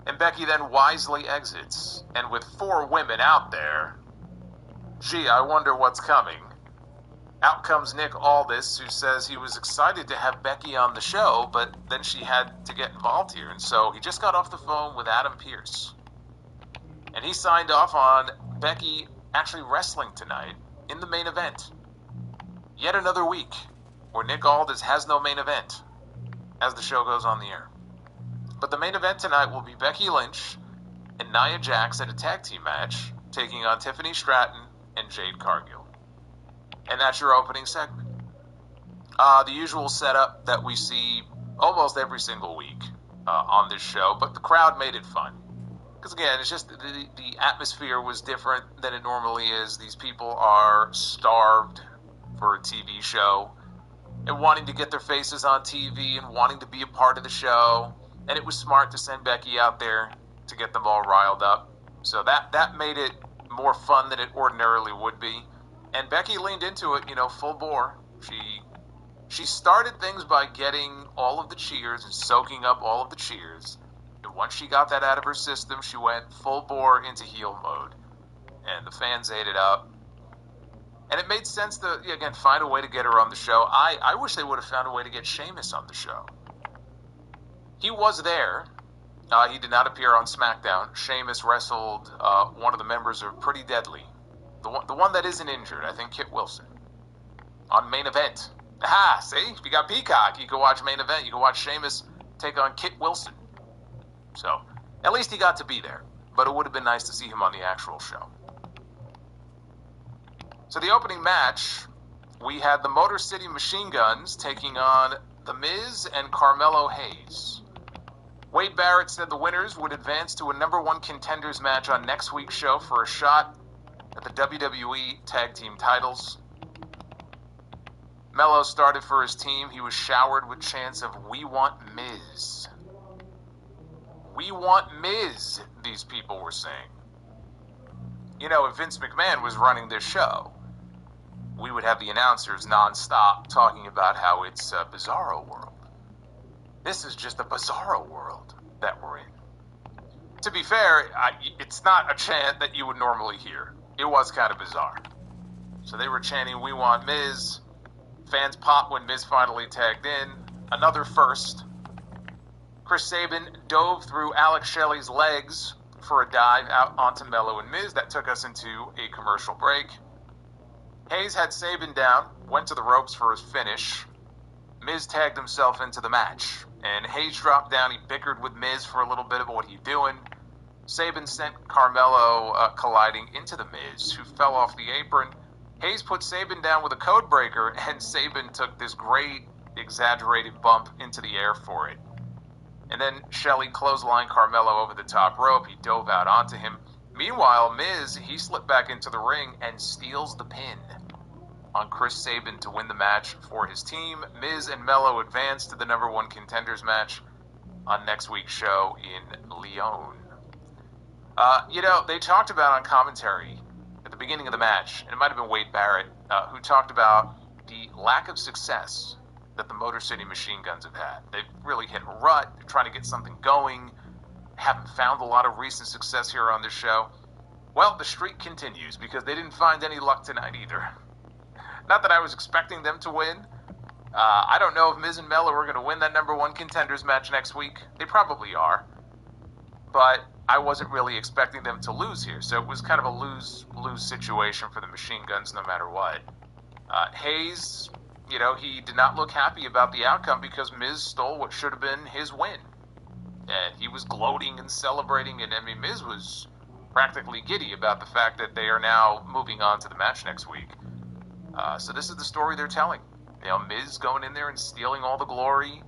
And Becky then wisely exits. And with 4 women out there, gee, I wonder what's coming. Out comes Nick Aldis, who says he was excited to have Becky on the show, but then she had to get involved here, and so he just got off the phone with Adam Pearce. And he signed off on Becky actually wrestling tonight in the main event. Yet another week where Nick Aldis has no main event as the show goes on the air. But the main event tonight will be Becky Lynch and Nia Jax at a tag team match, taking on Tiffany Stratton and Jade Cargill. And that's your opening segment. The usual setup that we see almost every single week on this show, but the crowd made it fun. Because again, it's just the atmosphere was different than it normally is. These people are starved for a TV show and wanting to get their faces on TV and wanting to be a part of the show. And it was smart to send Becky out there to get them all riled up. So that made it more fun than it ordinarily would be. And Becky leaned into it, full bore. She started things by getting all of the cheers and soaking up all of the cheers. once she got that out of her system, she went full bore into heel mode. And the fans ate it up. And it made sense to, again, find a way to get her on the show. I wish they would have found a way to get Sheamus on the show. He was there. He did not appear on Smackdown. Sheamus wrestled one of the members of Pretty Deadly. The one that isn't injured, I think Kit Wilson. On Main Event. Aha, see? If you got Peacock, you can watch Main Event. You can watch Sheamus take on Kit Wilson. So, at least he got to be there. But it would have been nice to see him on the actual show. So the opening match, we had the Motor City Machine Guns taking on The Miz and Carmelo Hayes. Wade Barrett said the winners would advance to a #1 contenders match on next week's show for a shot at the WWE Tag Team titles. Mello started for his team. He was showered with chants of, "We want Miz." We want Miz, these people were saying. You know, if Vince McMahon was running this show, we would have the announcers nonstop talking about how it's a bizarro world. This is just a bizarro world that we're in. To be fair, it's not a chant that you would normally hear. It was kind of bizarre. So they were chanting, "We want Miz." Fans popped when Miz finally tagged in. Another first. Chris Sabin dove through Alex Shelley's legs for a dive out onto Mello and Miz. That took us into a commercial break. Hayes had Sabin down, went to the ropes for his finish. Miz tagged himself into the match, and Hayes dropped down. He bickered with Miz for a little bit of what are you doing. Sabin sent Carmelo colliding into the Miz, who fell off the apron. Hayes put Sabin down with a code breaker, and Sabin took this great exaggerated bump into the air for it. And then Shelley clotheslined Carmelo over the top rope. He dove out onto him. Meanwhile, Miz, he slipped back into the ring and steals the pin on Chris Sabin to win the match for his team. Miz and Mello advance to the #1 contenders match on next week's show in Lyon. They talked about on commentary at the beginning of the match, and it might have been Wade Barrett, who talked about the lack of success that the Motor City Machine Guns have had. They've really hit a rut. They're trying to get something going. Haven't found a lot of recent success here on this show. Well, the streak continues because they didn't find any luck tonight either. Not that I was expecting them to win. I don't know if Miz and Mello are going to win that #1 contenders match next week. They probably are. But I wasn't really expecting them to lose here. So it was kind of a lose-lose situation for the Machine Guns no matter what. Hayes, he did not look happy about the outcome because Miz stole what should have been his win. And he was gloating and celebrating, and Miz was practically giddy about the fact that they are now moving on to the match next week. So this is the story they're telling. Miz going in there and stealing all the glory.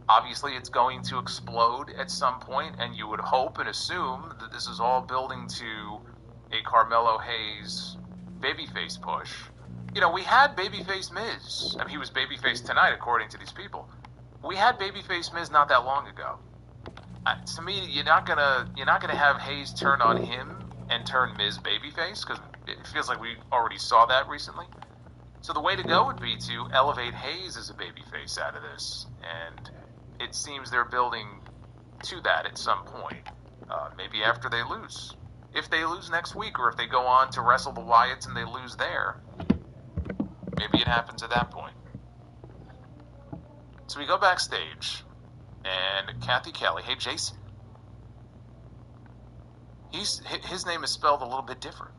Obviously, it's going to explode at some point, and you would hope and assume that this is all building to a Carmelo Hayes babyface push. We had babyface Miz. He was babyface tonight, according to these people. We had babyface Miz not that long ago. To me, you're not gonna have Hayes turn on him and turn Miz babyface, because it feels like we already saw that recently. So the way to go would be to elevate Hayes as a babyface out of this, and it seems they're building to that at some point. Maybe after they lose. If they lose next week, or if they go on to wrestle the Wyatts and they lose there, maybe it happens at that point. So we go backstage, and Kathy Kelly, hey Jason, his name is spelled a little bit different.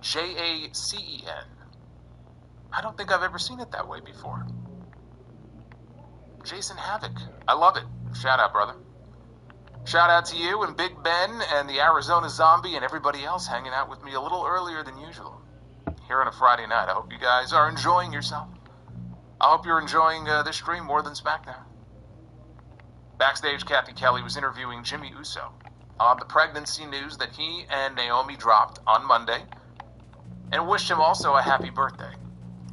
Jacen. I don't think I've ever seen it that way before. Jason Havoc. I love it. Shout out, brother. Shout out to you and Big Ben and the Arizona Zombie and everybody else hanging out with me a little earlier than usual here on a Friday night. I hope you guys are enjoying yourself. I hope you're enjoying this stream more than SmackDown. Backstage, Kathy Kelly was interviewing Jimmy Uso on the pregnancy news that he and Naomi dropped on Monday, and wished him also a happy birthday.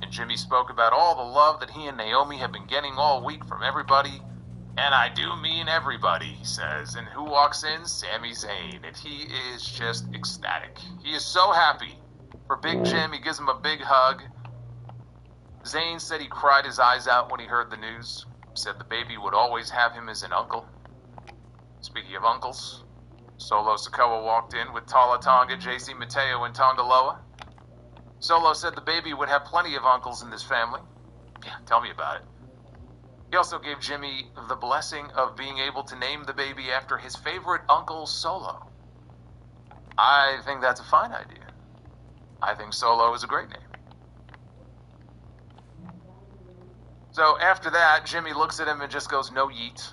And Jimmy spoke about all the love that he and Naomi have been getting all week from everybody. And I do mean everybody, he says. And who walks in? Sami Zayn. And he is just ecstatic. He is so happy for Big Jim. He gives him a big hug. Zayn said he cried his eyes out when he heard the news. Said the baby would always have him as an uncle. Speaking of uncles, Solo Sikoa walked in with Tala Tonga, JC Mateo, and Tongaloa. Solo said the baby would have plenty of uncles in this family. Yeah, tell me about it. He also gave Jimmy the blessing of being able to name the baby after his favorite uncle, Solo. I think that's a fine idea. I think Solo is a great name. So after that, Jimmy looks at him and just goes, no yeet.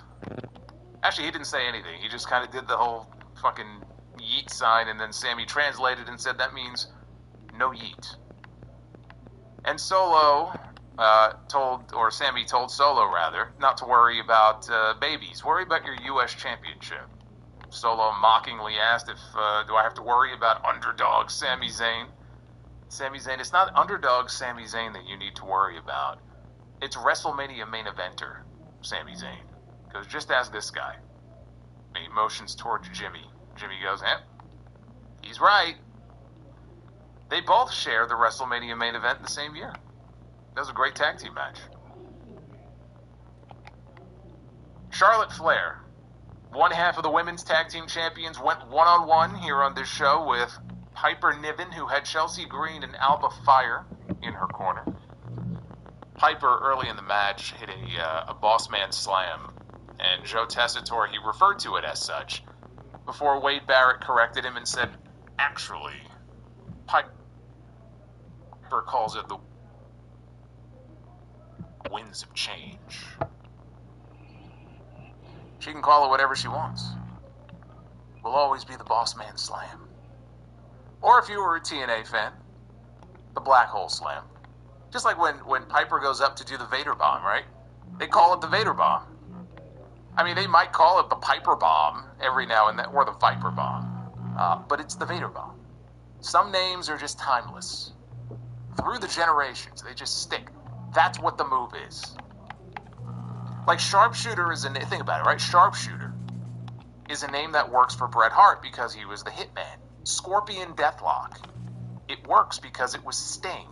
Actually, he didn't say anything. He just kind of did the whole fucking yeet sign, and then Sammy translated and said that means no yeet. And Sammy told Solo, rather, not to worry about babies. Worry about your U.S. championship. Solo mockingly asked if, do I have to worry about underdog Sami Zayn? Sami Zayn, it's not underdog Sami Zayn that you need to worry about. It's WrestleMania main eventer Sami Zayn. Because just ask this guy. He motions towards Jimmy. Jimmy goes, he's right. They both share the WrestleMania main event in the same year. That was a great tag team match. Charlotte Flair, one half of the women's tag team champions, went one-on-one here on this show with Piper Niven, who had Chelsea Green and Alba Fire in her corner. Piper, early in the match, hit a boss man slam, and Joe Tessitore, he referred to it as such, before Wade Barrett corrected him and said, actually, Piper calls it the winds of change. She can call it whatever she wants. Will always be the boss man slam. Or if you were a TNA fan, the black hole slam. Just like when Piper goes up to do the Vader bomb, right? They call it the Vader bomb. I mean, they might call it the Piper bomb every now and then, or the Viper bomb. But it's the Vader bomb. Some names are just timeless. Through the generations, they just stick. That's what the move is. Like Sharpshooter is think about it, right? Sharpshooter is a name that works for Bret Hart because he was the Hitman. Scorpion Deathlock, it works because it was Sting.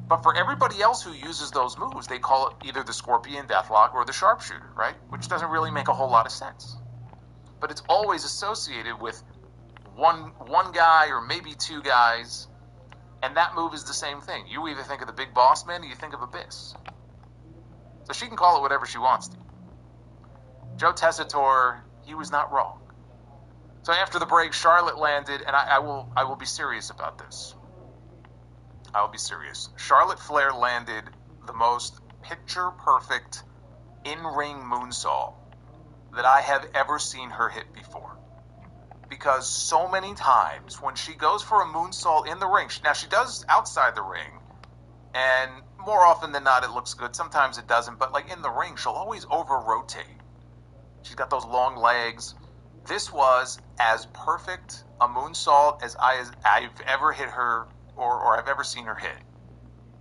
But for everybody else who uses those moves, they call it either the Scorpion Deathlock or the Sharpshooter, right? Which doesn't really make a whole lot of sense. But it's always associated with one guy or maybe two guys, and that move is the same thing. You either think of the Big Boss Man or you think of Abyss. So she can call it whatever she wants to. Joe Tessitore, he was not wrong. So after the break, Charlotte landed, and I will be serious about this. I will be serious. Charlotte Flair landed the most picture-perfect in-ring moonsault that I have ever seen her hit before. Because so many times when she goes for a moonsault in the ring, now she does outside the ring, and more often than not it looks good. Sometimes it doesn't, but like in the ring, she'll always over-rotate. She's got those long legs. This was as perfect a moonsault as I've ever hit her or I've ever seen her hit.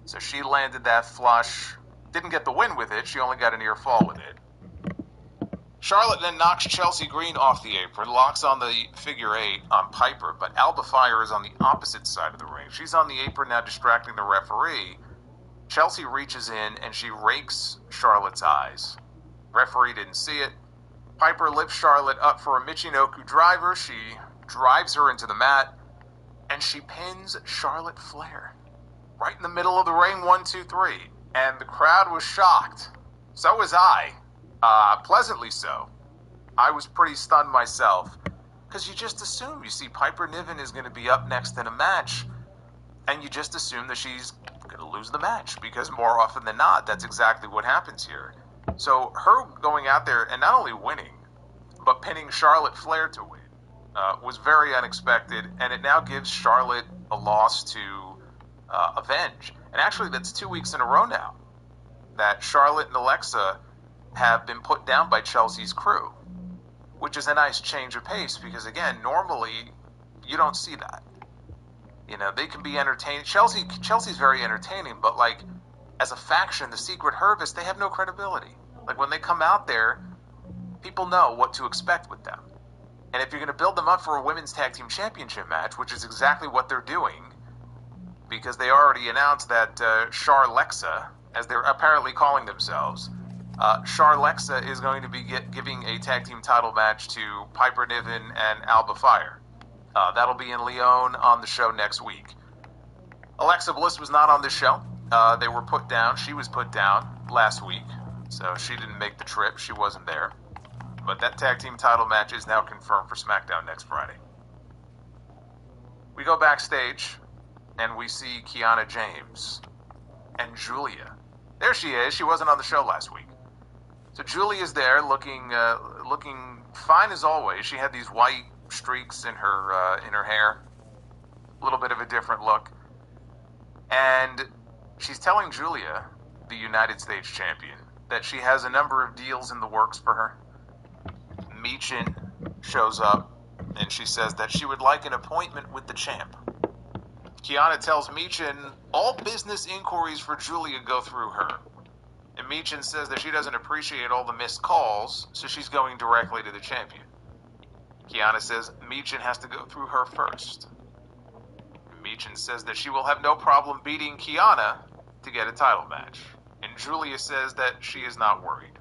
So she landed that flush. Didn't get the win with it. She only got a near fall with it. Charlotte then knocks Chelsea Green off the apron, locks on the figure eight on Piper, but Alba Fire is on the opposite side of the ring. She's on the apron now, distracting the referee. Chelsea reaches in and she rakes Charlotte's eyes. Referee didn't see it. Piper lifts Charlotte up for a Michinoku driver. She drives her into the mat, and she pins Charlotte Flair right in the middle of the ring, 1, 2, 3. And the crowd was shocked. So was I. Pleasantly so. I was pretty stunned myself, because you just assume, you see Piper Niven is going to be up next in a match, and you just assume that she's going to lose the match, because more often than not, that's exactly what happens here. So her going out there and not only winning, but pinning Charlotte Flair to win was very unexpected, and it now gives Charlotte a loss to avenge. And actually, that's 2 weeks in a row now that Charlotte and Alexa have been put down by Chelsea's crew, which is a nice change of pace because, again, normally you don't see that. You know, they can be entertaining. Chelsea's very entertaining, but like as a faction, the Secret Harvest, they have no credibility. Like when they come out there, people know what to expect with them. And if you're going to build them up for a women's tag team championship match, which is exactly what they're doing, because they already announced that Charlexa, as they're apparently calling themselves, Charlexa is going to be giving a tag team title match to Piper Niven and Alba Fire. That'll be in Lyon on the show next week. Alexa Bliss was not on this show. They were put down. She was put down last week, so she didn't make the trip. She wasn't there. But that tag team title match is now confirmed for SmackDown next Friday. We go backstage, and we see Kiana James and Julia. There she is. She wasn't on the show last week. So Julia's there, looking fine as always. She had these white streaks in her hair, a little bit of a different look, and she's telling Julia, the United States champion, that she has a number of deals in the works for her. Michin shows up, and she says that she would like an appointment with the champ. Kiana tells Michin all business inquiries for Julia go through her. And Michin says that she doesn't appreciate all the missed calls, so she's going directly to the champion. Kiana says Michin has to go through her first. Michin says that she will have no problem beating Kiana to get a title match. And Julia says that she is not worried.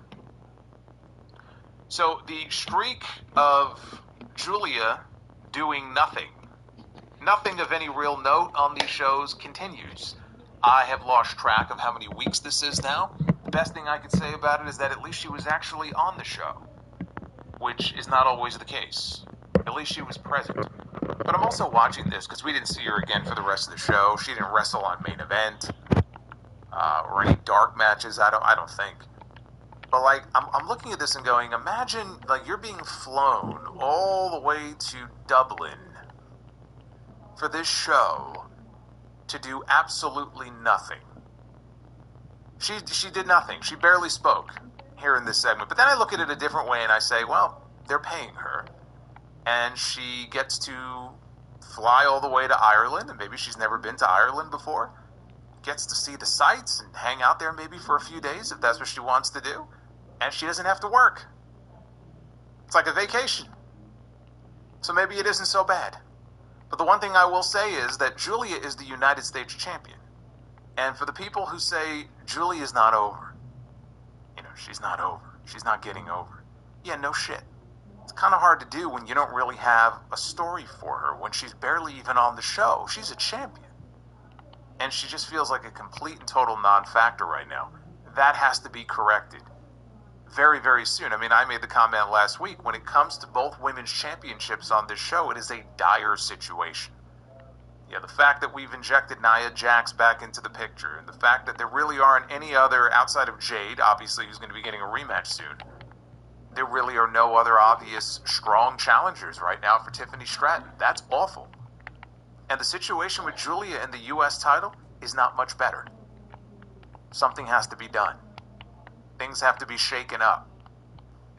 So the streak of Julia doing nothing of any real note on these shows continues. I have lost track of how many weeks this is now. The best thing I could say about it is that at least she was actually on the show, which is not always the case. At least she was present. But I'm also watching this because we didn't see her again for the rest of the show. She didn't wrestle on main event or any dark matches. I don't think. But like, I'm looking at this and going, imagine like you're being flown all the way to Dublin for this show to do absolutely nothing. She did nothing. She barely spoke here in this segment. But then I look at it a different way and I say, well, they're paying her. And she gets to fly all the way to Ireland, and maybe she's never been to Ireland before. Gets to see the sights and hang out there maybe for a few days if that's what she wants to do. And she doesn't have to work. It's like a vacation. So maybe it isn't so bad. But the one thing I will say is that Julia is the United States champion. And for the people who say Julia is not over, she's not over. She's not getting over. Yeah, no shit. It's kind of hard to do when you don't really have a story for her, when she's barely even on the show. She's a champion. And she just feels like a complete and total non-factor right now. That has to be corrected very, very soon. I mean, I made the comment last week, when it comes to both women's championships on this show, it is a dire situation. Yeah, the fact that we've injected Nia Jax back into the picture, and the fact that there really aren't any other, outside of Jade, obviously, who's going to be getting a rematch soon, there really are no other obvious strong challengers right now for Tiffany Stratton. That's awful. And the situation with Julia and the U.S. title is not much better. Something has to be done. Things have to be shaken up.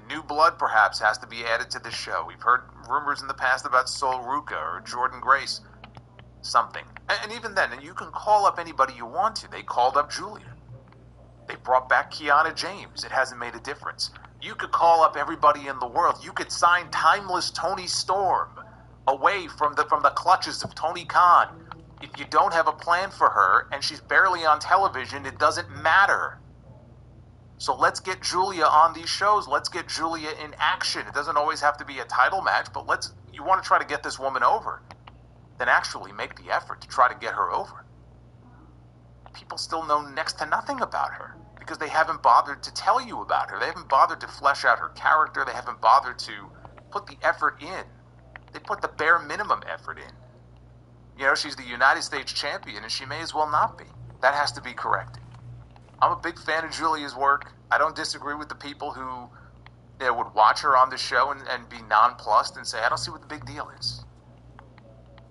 New blood, perhaps, has to be added to this show. We've heard rumors in the past about Sol Ruca or Jordan Grace. Something. And even then, and you can call up anybody you want to. They called up Julia. They brought back Kiana James. It hasn't made a difference. You could call up everybody in the world. You could sign timeless Toni Storm away from the clutches of Tony Khan. If you don't have a plan for her and she's barely on television, it doesn't matter. So let's get Julia on these shows. Let's get Julia in action. It doesn't always have to be a title match, but you want to try to get this woman over, then actually make the effort to try to get her over. People still know next to nothing about her because they haven't bothered to tell you about her. They haven't bothered to flesh out her character. They haven't bothered to put the effort in. They put the bare minimum effort in. She's the United States champion, and she may as well not be. That has to be corrected. I'm a big fan of Julia's work. I don't disagree with the people who would watch her on the show and be nonplussed and say, I don't see what the big deal is.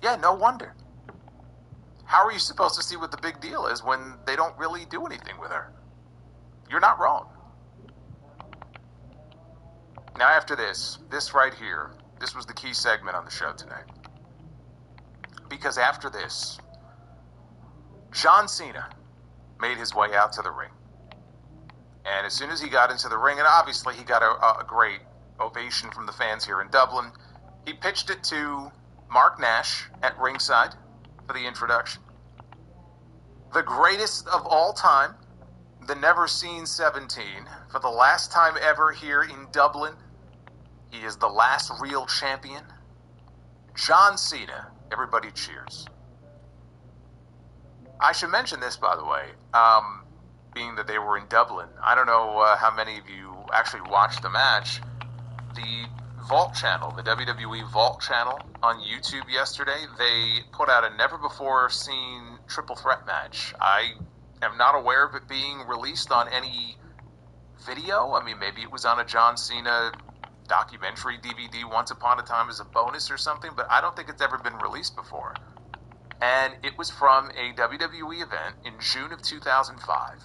Yeah, no wonder. How are you supposed to see what the big deal is when they don't really do anything with her? You're not wrong. Now after this right here, this was the key segment on the show tonight. Because after this, John Cena made his way out to the ring. And as soon as he got into the ring, and obviously he got a great ovation from the fans here in Dublin, he pitched it to Mark Nash at ringside for the introduction. The greatest of all time, the Never Seen 17, for the last time ever here in Dublin, he is the last real champion, John Cena. Everybody cheers. I should mention this, by the way, being that they were in Dublin. I don't know how many of you actually watched the match. The Vault channel, the WWE Vault channel on YouTube yesterday, they put out a never-before-seen triple threat match. I am not aware of it being released on any video. I mean, maybe it was on a John Cena documentary DVD once upon a time as a bonus or something, but I don't think it's ever been released before. And it was from a WWE event in June of 2005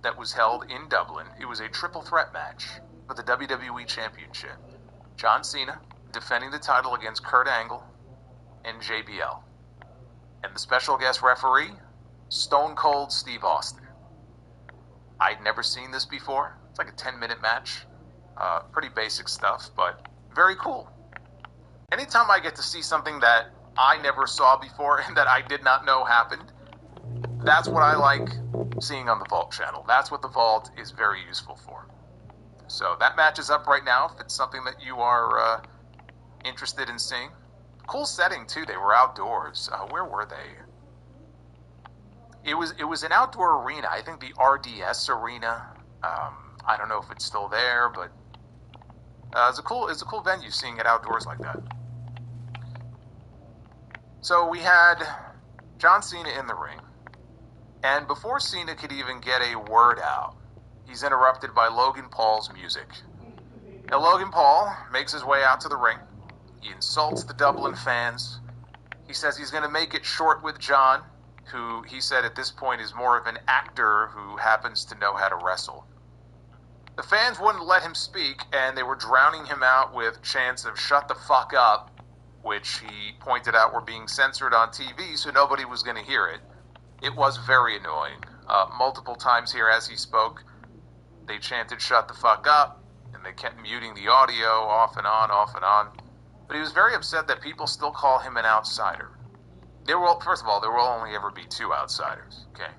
that was held in Dublin. It was a triple threat match for the WWE Championship. John Cena defending the title against Kurt Angle and JBL. And the special guest referee, Stone Cold Steve Austin. I'd never seen this before. It's like a 10-minute match. Pretty basic stuff, but very cool. Anytime I get to see something that I never saw before and that I did not know happened, that's what I like seeing on the Vault channel. That's what the Vault is very useful for. So that match is up right now if it's something that you are interested in seeing. Cool setting too. They were outdoors. Where were they? It was an outdoor arena. I think the RDS arena. I don't know if it's still there, but it's a cool venue seeing it outdoors like that. So we had John Cena in the ring, and before Cena could even get a word out, he's interrupted by Logan Paul's music. Now Logan Paul makes his way out to the ring. He insults the Dublin fans. He says he's going to make it short with John, who he said at this point is more of an actor who happens to know how to wrestle. The fans wouldn't let him speak, and they were drowning him out with chants of "shut the fuck up," which he pointed out were being censored on TV, so nobody was going to hear it. It was very annoying. Multiple times here as he spoke, they chanted "shut the fuck up," and they kept muting the audio off and on, off and on. But he was very upset that people still call him an outsider. First of all, there will only ever be two outsiders, okay?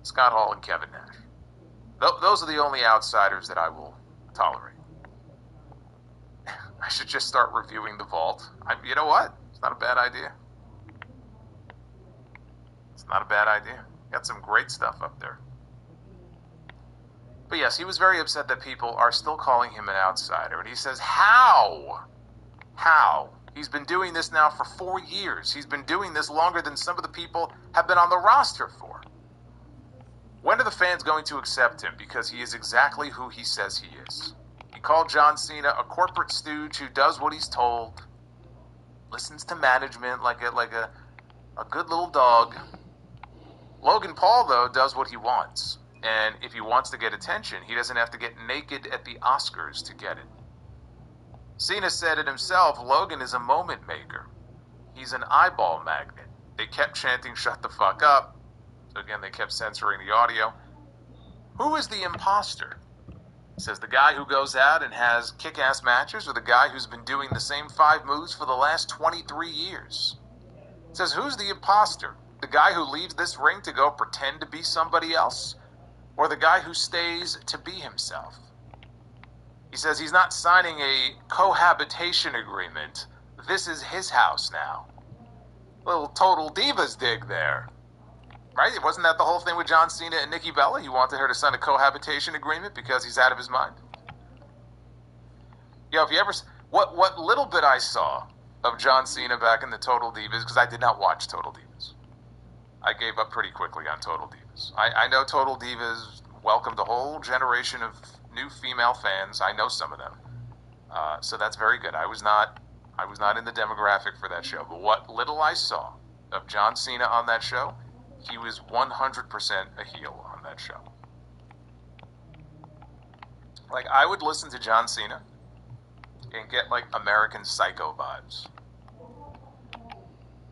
Scott Hall and Kevin Nash. Those are the only outsiders that I will tolerate. I should just start reviewing the Vault. You know what? It's not a bad idea. It's not a bad idea. Got some great stuff up there. But yes, he was very upset that people are still calling him an outsider. And he says, how? How? He's been doing this now for 4 years. He's been doing this longer than some of the people have been on the roster for. When are the fans going to accept him? Because he is exactly who he says he is. He called John Cena a corporate stooge who does what he's told, listens to management like a good little dog. Logan Paul, though, does what he wants. And if he wants to get attention, he doesn't have to get naked at the Oscars to get it. Cena said it himself, Logan is a moment maker. He's an eyeball magnet. They kept chanting, "shut the fuck up." So again, they kept censoring the audio. Who is the imposter? He says the guy who goes out and has kick-ass matches, or the guy who's been doing the same 5 moves for the last 23 years? He says, who's the imposter? The guy who leaves this ring to go pretend to be somebody else? Or the guy who stays to be himself? He says he's not signing a cohabitation agreement. This is his house now. Little Total Divas dig there. Right? Wasn't that the whole thing with John Cena and Nikki Bella? He wanted her to sign a cohabitation agreement because he's out of his mind. You know, if you ever... What little bit I saw of John Cena back in the Total Divas, because I did not watch Total Divas. I gave up pretty quickly on Total Divas. I know Total Divas welcomed a whole generation of new female fans. I know some of them. So that's very good. I was not in the demographic for that show. But what little I saw of John Cena on that show, he was 100% a heel on that show. Like, I would listen to John Cena and get, like, American Psycho vibes.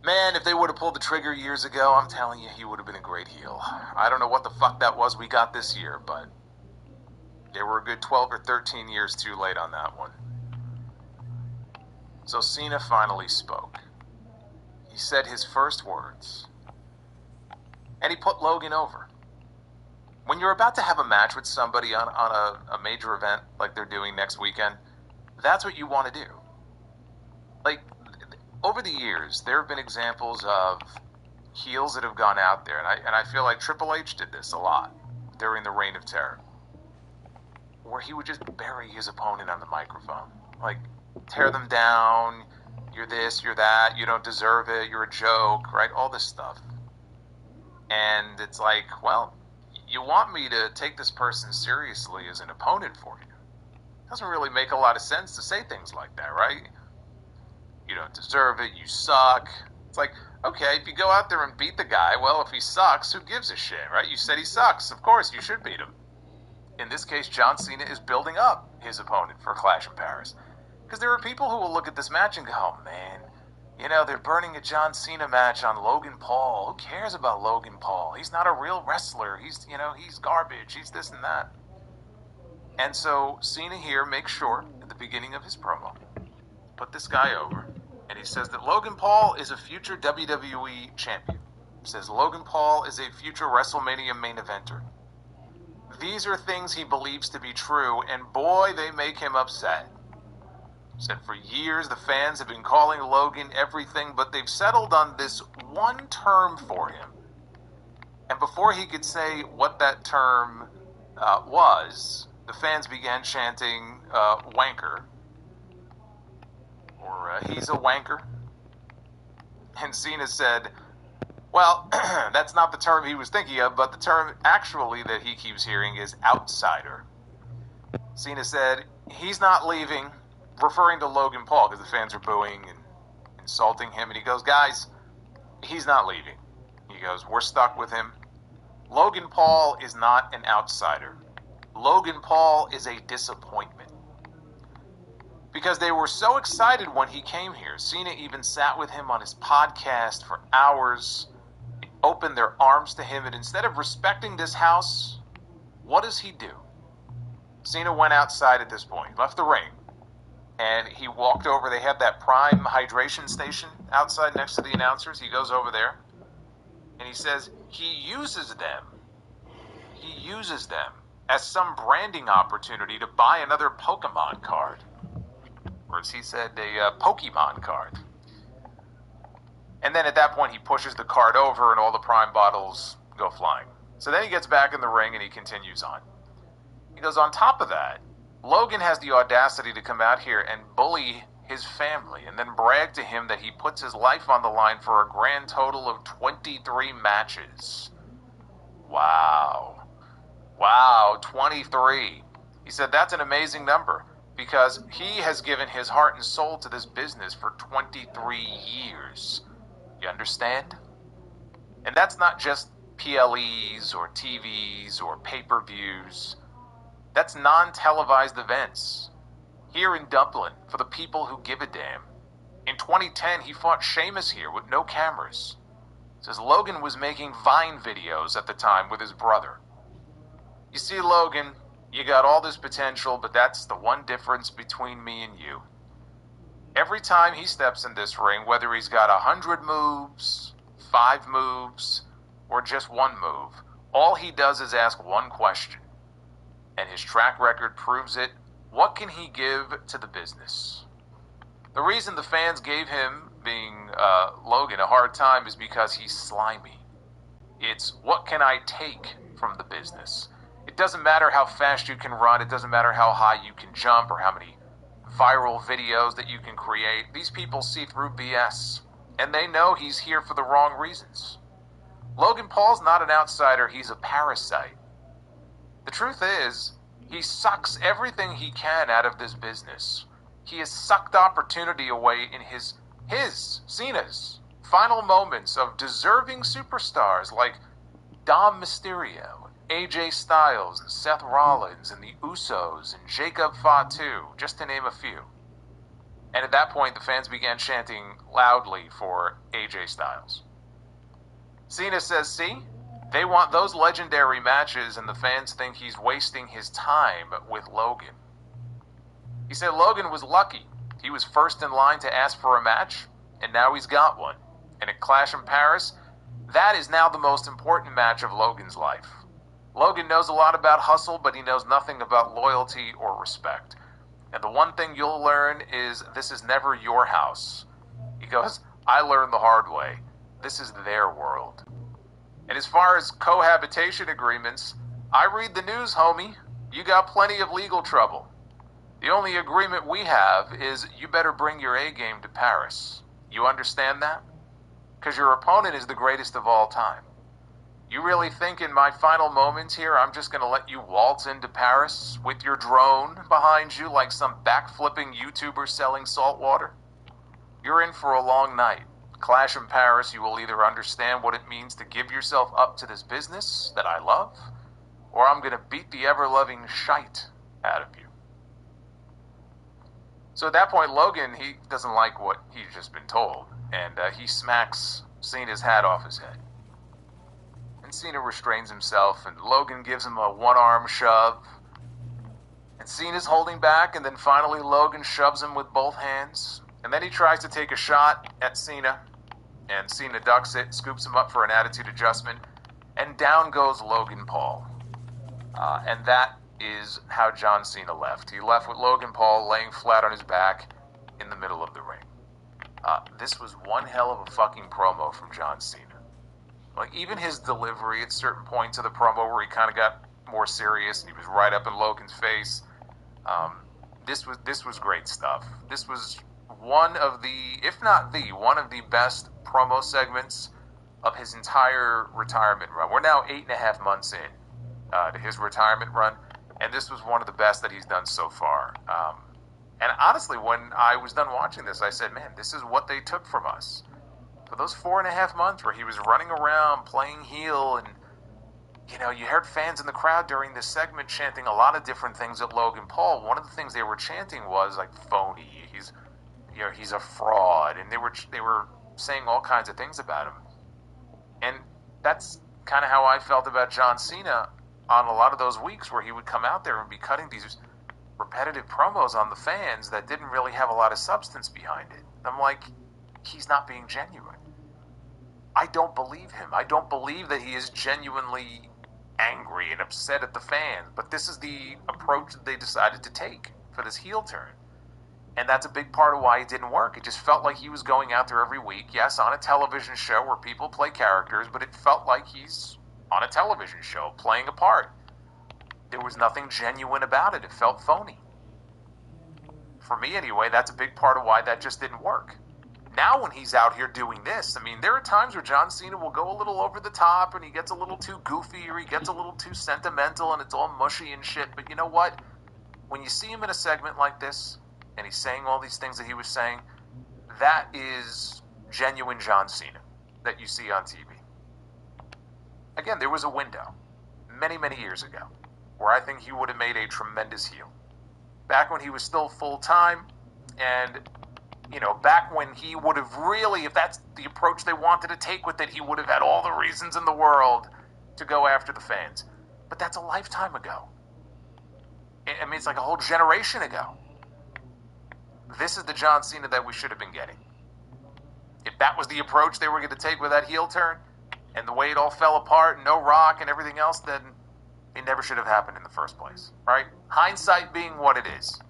Man, if they would have pulled the trigger years ago, I'm telling you, he would have been a great heel. I don't know what the fuck that was we got this year, but they were a good 12 or 13 years too late on that one. So Cena finally spoke. He said his first words. And he put Logan over. when you're about to have a match with somebody on a major event like they're doing next weekend, that's what you want to do. Like, over the years, there have been examples of heels that have gone out there, and I feel like Triple H did this a lot during the Reign of Terror, where he would just bury his opponent on the microphone. Like, tear them down, you're this, you're that, you don't deserve it, you're a joke, right? All this stuff. And it's like, well, you want me to take this person seriously as an opponent for you. It doesn't really make a lot of sense to say things like that, right? You don't deserve it, you suck. It's like, okay, if you go out there and beat the guy, well, if he sucks, who gives a shit, right? You said he sucks. Of course, you should beat him. In this case, John Cena is building up his opponent for Clash in Paris. Because there are people who will look at this match and go, oh, man, you know, they're burning a John Cena match on Logan Paul. Who cares about Logan Paul? He's not a real wrestler. He's garbage. He's this and that. And so Cena here makes sure at the beginning of his promo, put this guy over. And he says that Logan Paul is a future WWE champion. He says Logan Paul is a future WrestleMania main eventer. These are things he believes to be true, and boy, they make him upset. He said for years the fans have been calling Logan everything, but they've settled on this one term for him. And before he could say what that term was, the fans began chanting wanker. Or he's a wanker. And Cena said, well, that's not the term he was thinking of, but the term actually that he keeps hearing is outsider. Cena said, he's not leaving, referring to Logan Paul, because the fans are booing and insulting him. And he goes, guys, he's not leaving. He goes, we're stuck with him. Logan Paul is not an outsider. Logan Paul is a disappointment. Because they were so excited when he came here. Cena even sat with him on his podcast for hours, opened their arms to him, and instead of respecting this house, what does he do? Cena went outside at this point, left the ring, and he walked over. They had that Prime hydration station outside next to the announcers. He goes over there, and he says he uses them as some branding opportunity to buy another Pokemon card. Or as he said, a Pokemon card. And then at that point, he pushes the card over and all the Prime bottles go flying. So then he gets back in the ring and he continues on. He goes, on top of that, Logan has the audacity to come out here and bully his family and then brag to him that he puts his life on the line for a grand total of 23 matches. Wow, 23. He said that's an amazing number, because he has given his heart and soul to this business for 23 years. You understand? And that's not just PLEs or TVs or pay-per-views. That's non-televised events. Here in Dublin, for the people who give a damn. In 2010, he fought Sheamus here with no cameras. Says Logan was making Vine videos at the time with his brother. You see, Logan, you got all this potential, but that's the one difference between me and you. Every time he steps in this ring, whether he's got 100 moves, 5 moves, or just one move, all he does is ask one question. And his track record proves it. What can he give to the business? The reason the fans gave him, being Logan, a hard time is because he's slimy. It's what can I take from the business? It doesn't matter how fast you can run. It doesn't matter how high you can jump or how many viral videos that you can create. These people see through BS, and they know he's here for the wrong reasons. Logan Paul's not an outsider. He's a parasite. The truth is, he sucks everything he can out of this business. He has sucked opportunity away in his Cena's, final moments of deserving superstars like Dom Mysterio, AJ Styles, and Seth Rollins, and the Usos, and Jacob Fatu, just to name a few. And at that point, the fans began chanting loudly for AJ Styles. Cena says, see, they want those legendary matches, and the fans think he's wasting his time with Logan. He said Logan was lucky. He was first in line to ask for a match, and now he's got one. And at Clash in Paris, that is now the most important match of Logan's life. Logan knows a lot about hustle, but he knows nothing about loyalty or respect. And the one thing you'll learn is this is never your house. He goes, I learned the hard way. This is their world. And as far as cohabitation agreements, I read the news, homie. You got plenty of legal trouble. The only agreement we have is you better bring your A game to Paris. You understand that? Because your opponent is the greatest of all time. You really think in my final moments here I'm just going to let you waltz into Paris with your drone behind you like some backflipping YouTuber selling salt water? You're in for a long night. Clash in Paris, you will either understand what it means to give yourself up to this business that I love, or I'm going to beat the ever-loving shite out of you. So at that point, Logan, he doesn't like what he's just been told, and he smacks Cena's hat off his head. And Cena restrains himself, and Logan gives him a one-arm shove. And Cena's holding back, and then finally Logan shoves him with both hands. And then he tries to take a shot at Cena, and Cena ducks it, scoops him up for an attitude adjustment, and down goes Logan Paul. And that is how John Cena left. He left with Logan Paul laying flat on his back in the middle of the ring. This was one hell of a fucking promo from John Cena. Like, even his delivery at certain points of the promo where he kind of got more serious and he was right up in Logan's face. This was great stuff. This was one of the, if not the, one of the best promo segments of his entire retirement run. We're now 8.5 months in to his retirement run, and this was one of the best that he's done so far. And honestly, when I was done watching this, I said, man, this is what they took from us. For those 4.5 months where he was running around playing heel, and you know, you heard fans in the crowd during this segment chanting a lot of different things at Logan Paul. One of the things they were chanting was like phony. He's a fraud, and they were saying all kinds of things about him. And that's kind of how I felt about John Cena on a lot of those weeks where he would come out there and be cutting these repetitive promos on the fans that didn't really have a lot of substance behind it. I'm like, he's not being genuine. I don't believe him. I don't believe that he is genuinely angry and upset at the fans. But this is the approach that they decided to take for this heel turn. And that's a big part of why it didn't work. It just felt like he was going out there every week, yes, on a television show where people play characters, but it felt like he's on a television show playing a part. There was nothing genuine about it. It felt phony. For me, anyway, that's a big part of why that just didn't work. Now when he's out here doing this, I mean, there are times where John Cena will go a little over the top and he gets a little too goofy or he gets a little too sentimental and it's all mushy and shit. But you know what? When you see him in a segment like this and he's saying all these things that he was saying, that is genuine John Cena that you see on TV. Again, there was a window many, many years ago where I think he would have made a tremendous heel. Back when he was still full-time and, you know, back when he would have really, if that's the approach they wanted to take with it, he would have had all the reasons in the world to go after the fans. But that's a lifetime ago. I mean, it's like a whole generation ago. This is the John Cena that we should have been getting. If that was the approach they were going to take with that heel turn, and the way it all fell apart, and no Rock and everything else, then it never should have happened in the first place, right? Hindsight being what it is.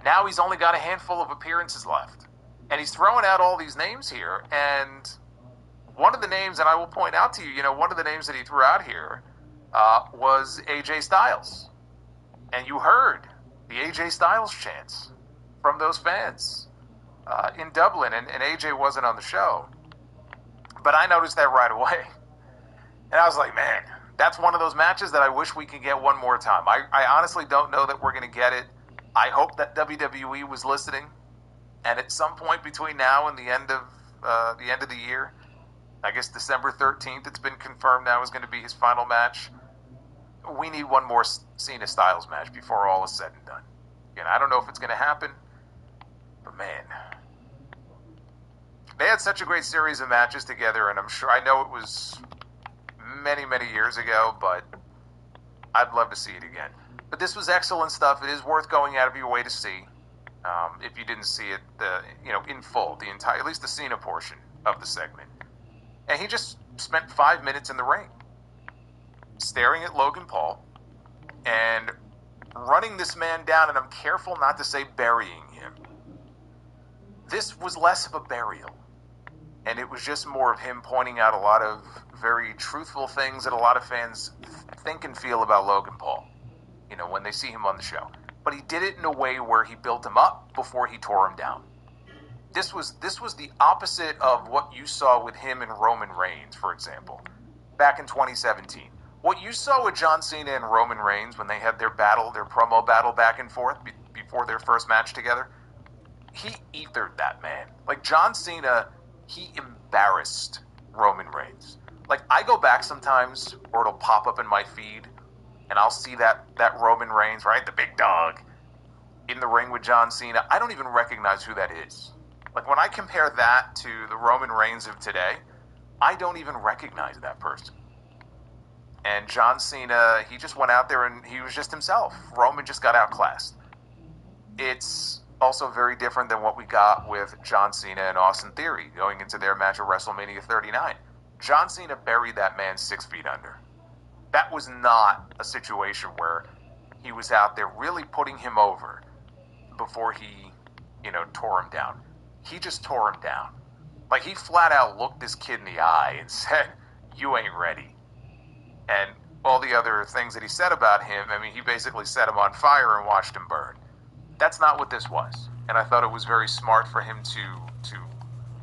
Now he's only got a handful of appearances left. And he's throwing out all these names here, and one of the names, and I will point out to you, one of the names that he threw out here was AJ Styles. And you heard the AJ Styles chants from those fans in Dublin, and AJ wasn't on the show. But I noticed that right away. And I was like, man, that's one of those matches that I wish we could get one more time. I honestly don't know that we're going to get it. I hope that WWE was listening. And at some point between now and the end of the year, I guess December 13th, it's been confirmed now is going to be his final match. We need one more Cena Styles match before all is said and done. Again, I don't know if it's going to happen, but man, they had such a great series of matches together, and I know it was many, many years ago, but I'd love to see it again. But this was excellent stuff. It is worth going out of your way to see. If you didn't see it, in full, the entire, at least the Cena portion of the segment. And he just spent 5 minutes in the ring. staring at Logan Paul and running this man down, and I'm careful not to say burying him. This was less of a burial, and it was just more of him pointing out a lot of very truthful things that a lot of fans think and feel about Logan Paul, you know, when they see him on the show. But he did it in a way where he built him up before he tore him down. This was the opposite of what you saw with him and Roman Reigns, for example, back in 2017. What you saw with John Cena and Roman Reigns when they had their battle, their promo battle back and forth before their first match together, he ethered that man. Like, John Cena, he embarrassed Roman Reigns. Like, I go back sometimes, or it'll pop up in my feed, and I'll see that Roman Reigns, right, the big dog, in the ring with John Cena. I don't even recognize who that is. Like, when I compare that to the Roman Reigns of today, I don't even recognize that person. And John Cena, he just went out there and he was just himself. Roman just got outclassed. It's also very different than what we got with John Cena and Austin Theory going into their match at WrestleMania 39. John Cena buried that man 6 feet under. That was not a situation where he was out there really putting him over before he, you know, tore him down. He just tore him down. Like, he flat out looked this kid in the eye and said, "You ain't ready." And all the other things that he said about him, I mean, he basically set him on fire and watched him burn. That's not what this was. And I thought it was very smart for him to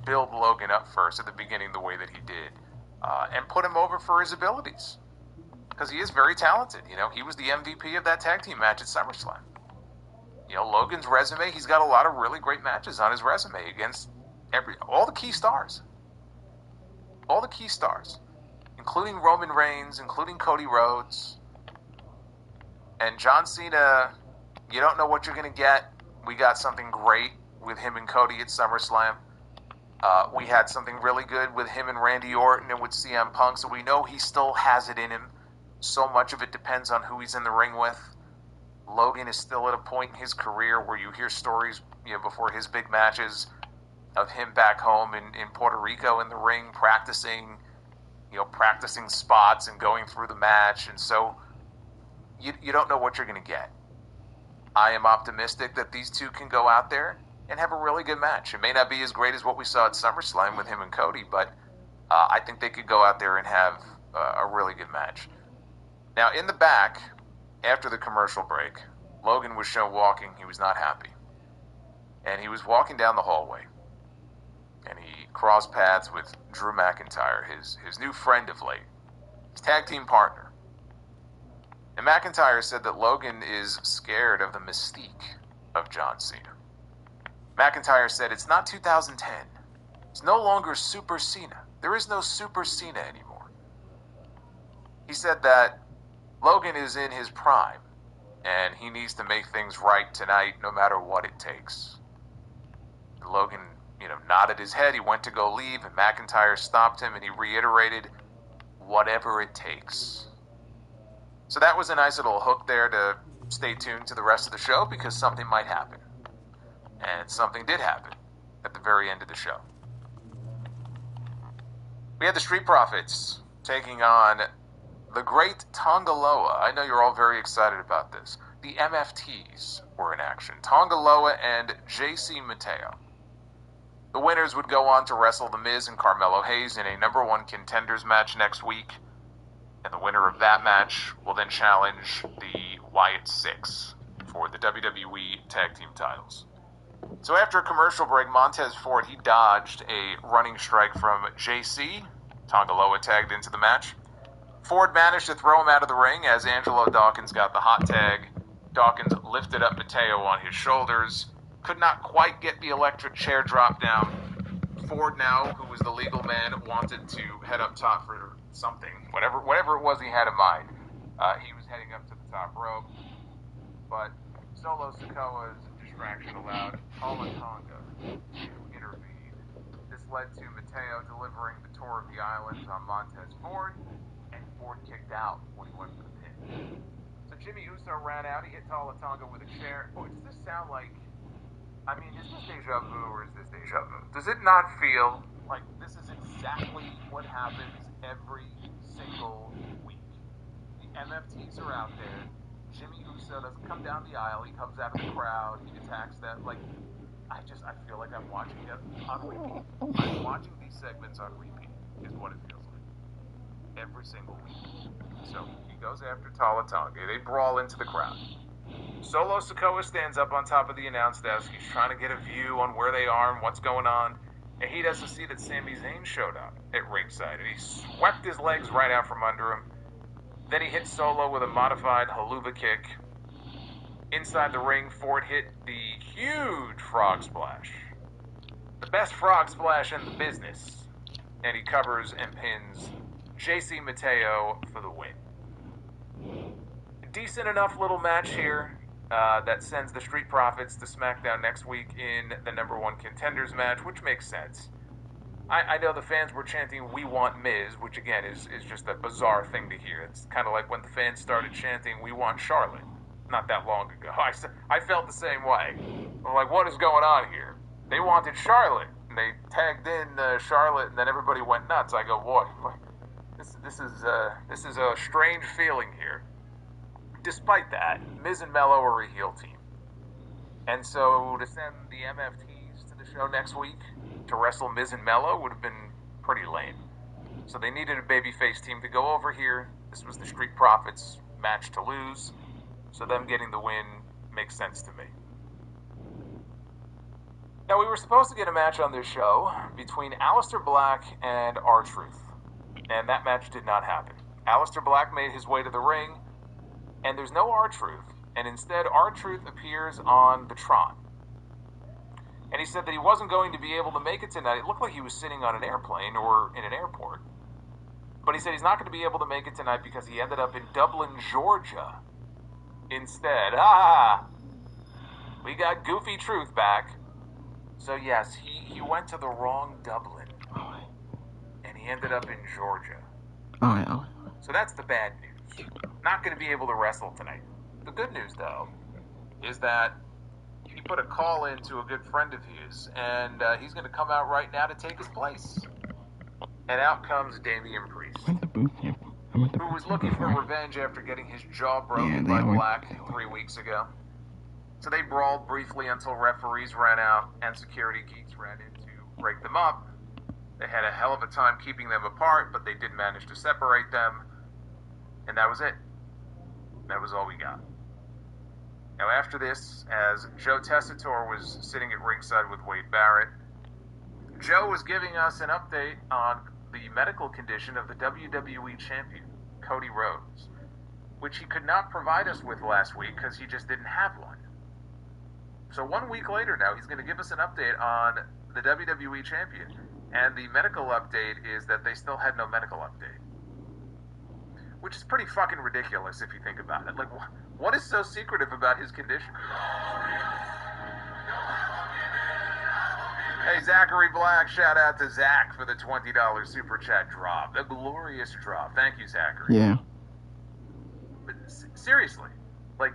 build Logan up first at the beginning the way that he did, and put him over for his abilities. Because he is very talented. You know, he was the MVP of that tag team match at SummerSlam. You know, Logan's resume, he's got a lot of really great matches on his resume against all the key stars. All the key stars. Including Roman Reigns, including Cody Rhodes. And John Cena, you don't know what you're going to get. We got something great with him and Cody at SummerSlam. We had something really good with him and Randy Orton and with CM Punk, so we know he still has it in him. So much of it depends on who he's in the ring with. Logan is still at a point in his career where you hear stories, you know, before his big matches of him back home in Puerto Rico in the ring practicing spots and going through the match, and so you don't know what you're going to get. I am optimistic that these two can go out there and have a really good match. It may not be as great as what we saw at SummerSlam with him and Cody, but I think they could go out there and have a really good match. Now, in the back, after the commercial break, Logan was shown walking. He was not happy. And he was walking down the hallway. And he crossed paths with Drew McIntyre, his new friend of late, his tag team partner. And McIntyre said that Logan is scared of the mystique of John Cena. McIntyre said, "It's not 2010. It's no longer Super Cena. There is no Super Cena anymore." He said that Logan is in his prime, and he needs to make things right tonight no matter what it takes. And Logan, nodded his head. He went to go leave, and McIntyre stopped him, and he reiterated, "Whatever it takes." So that was a nice little hook there to stay tuned to the rest of the show, because something might happen. And something did happen at the very end of the show. We had the Street Profits taking on the great Tongaloa. I know you're all very excited about this. The MFTs were in action. Tongaloa and JC Mateo. The winners would go on to wrestle The Miz and Carmelo Hayes in a number 1 contenders match next week. And the winner of that match will then challenge the Wyatt Six for the WWE Tag Team titles. So after a commercial break, Montez Ford, he dodged a running strike from JC. Tongaloa tagged into the match. Ford managed to throw him out of the ring as Angelo Dawkins got the hot tag. Dawkins lifted up Mateo on his shoulders. Could not quite get the electric chair drop down. Ford now, who was the legal man, wanted to head up top for something. Whatever it was he had in mind. He was heading up to the top rope. But Solo Sikoa's distraction allowed Paula Tonga to intervene. This led to Mateo delivering the tour of the islands on Montez Ford, and Ford kicked out when he went for the pin. So Jimmy Uso ran out. He hit Paula Tonga with a chair. Boy, does this sound like... is this deja vu or is this deja vu? Does it not feel like this is exactly what happens every single week? MFTs are out there. Jimmy Uso doesn't come down the aisle. He comes out of the crowd. He attacks them. Like, I feel like I'm watching it on repeat. I'm watching these segments on repeat, is what it feels like. Every single week. So he goes after Talatonga. They brawl into the crowd. Solo Sikoa stands up on top of the announce desk. He's trying to get a view on where they are and what's going on. And he doesn't see that Sami Zayn showed up at ringside. And he swept his legs right out from under him. Then he hit Solo with a modified haluva kick. Inside the ring, Ford hit the huge frog splash. The best frog splash in the business. And he covers and pins JC Mateo for the win. Decent enough little match here that sends the Street Profits to Smackdown next week in the number one contenders match, which makes sense. I know the fans were chanting, "We want Miz," which again is just a bizarre thing to hear. It's kind of like when the fans started chanting, "We want Charlotte," not that long ago. I felt the same way. I'm like, what is going on here? They wanted Charlotte, and they tagged in Charlotte, and then everybody went nuts. I go, what? This is a strange feeling here. Despite that, Miz and Mello are a heel team. And so to send the MFTs to the show next week to wrestle Miz and Mello would have been pretty lame. So they needed a babyface team to go over here. This was the Street Profits match to lose. So them getting the win makes sense to me. Now, we were supposed to get a match on this show between Aleister Black and R-Truth. And that match did not happen. Aleister Black made his way to the ring, and there's no R-Truth, and instead R-Truth appears on the Tron. And he said that he wasn't going to be able to make it tonight. It looked like he was sitting on an airplane or in an airport. But he said he's not going to be able to make it tonight because he ended up in Dublin, Georgia instead. We got Goofy Truth back. So yes, he went to the wrong Dublin. And he ended up in Georgia. So that's the bad news. Not going to be able to wrestle tonight. The good news, though, is that he put a call in to a good friend of his, and he's going to come out right now to take his place. And out comes Damian Priest, who was looking for revenge after getting his jaw broken by Black 3 weeks ago. So they brawled briefly until referees ran out and security geeks ran in to break them up. They had a hell of a time keeping them apart, but they did manage to separate them. And that was it. That was all we got. Now after this, as Joe Tessitore was sitting at ringside with Wade Barrett, Joe was giving us an update on the medical condition of the WWE champion, Cody Rhodes, which he could not provide us with last week because he just didn't have one. So 1 week later now, he's going to give us an update on the WWE champion. And the medical update is that they still had no medical update. Which is pretty fucking ridiculous if you think about it. Like, what is so secretive about his condition? Hey, Zachary Black, shout out to Zach for the $20 super chat drop. The glorious drop. Thank you, Zachary.
Yeah.
But seriously, like,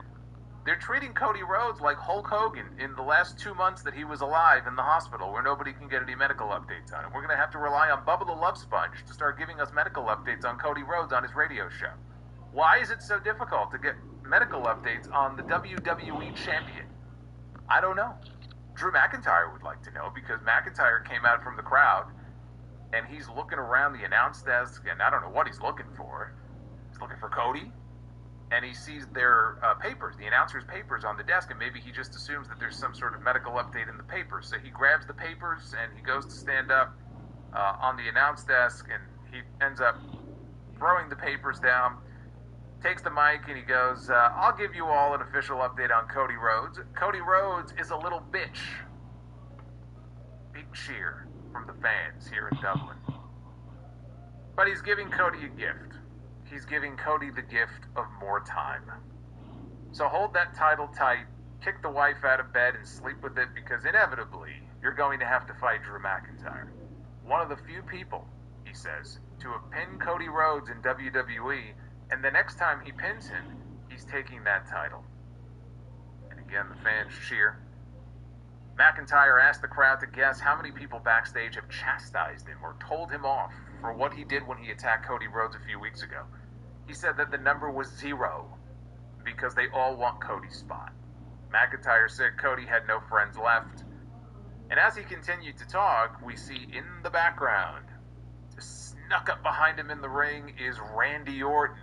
they're treating Cody Rhodes like Hulk Hogan in the last 2 months that he was alive in the hospital where nobody can get any medical updates on him. We're going to have to rely on Bubba the Love Sponge to start giving us medical updates on Cody Rhodes on his radio show. Why is it so difficult to get medical updates on the WWE champion? I don't know. Drew McIntyre would like to know because McIntyre came out from the crowd and he's looking around the announce desk and I don't know what he's looking for. He's looking for Cody. And he sees their papers, the announcer's papers on the desk, and maybe he just assumes that there's some sort of medical update in the papers. So he grabs the papers, and he goes to stand up on the announce desk, and he ends up throwing the papers down, takes the mic, and he goes, I'll give you all an official update on Cody Rhodes. Cody Rhodes is a little bitch. Big cheer from the fans here in Dublin. But he's giving Cody a gift. He's giving Cody the gift of more time. So hold that title tight, kick the wife out of bed, and sleep with it because inevitably you're going to have to fight Drew McIntyre. One of the few people, he says, to have pinned Cody Rhodes in WWE, and the next time he pins him, he's taking that title. And again, the fans cheer. McIntyre asked the crowd to guess how many people backstage have chastised him or told him off for what he did when he attacked Cody Rhodes a few weeks ago. He said that the number was 0 because they all want Cody's spot. McIntyre said Cody had no friends left. And as he continued to talk, we see in the background, just snuck up behind him in the ring, is Randy Orton.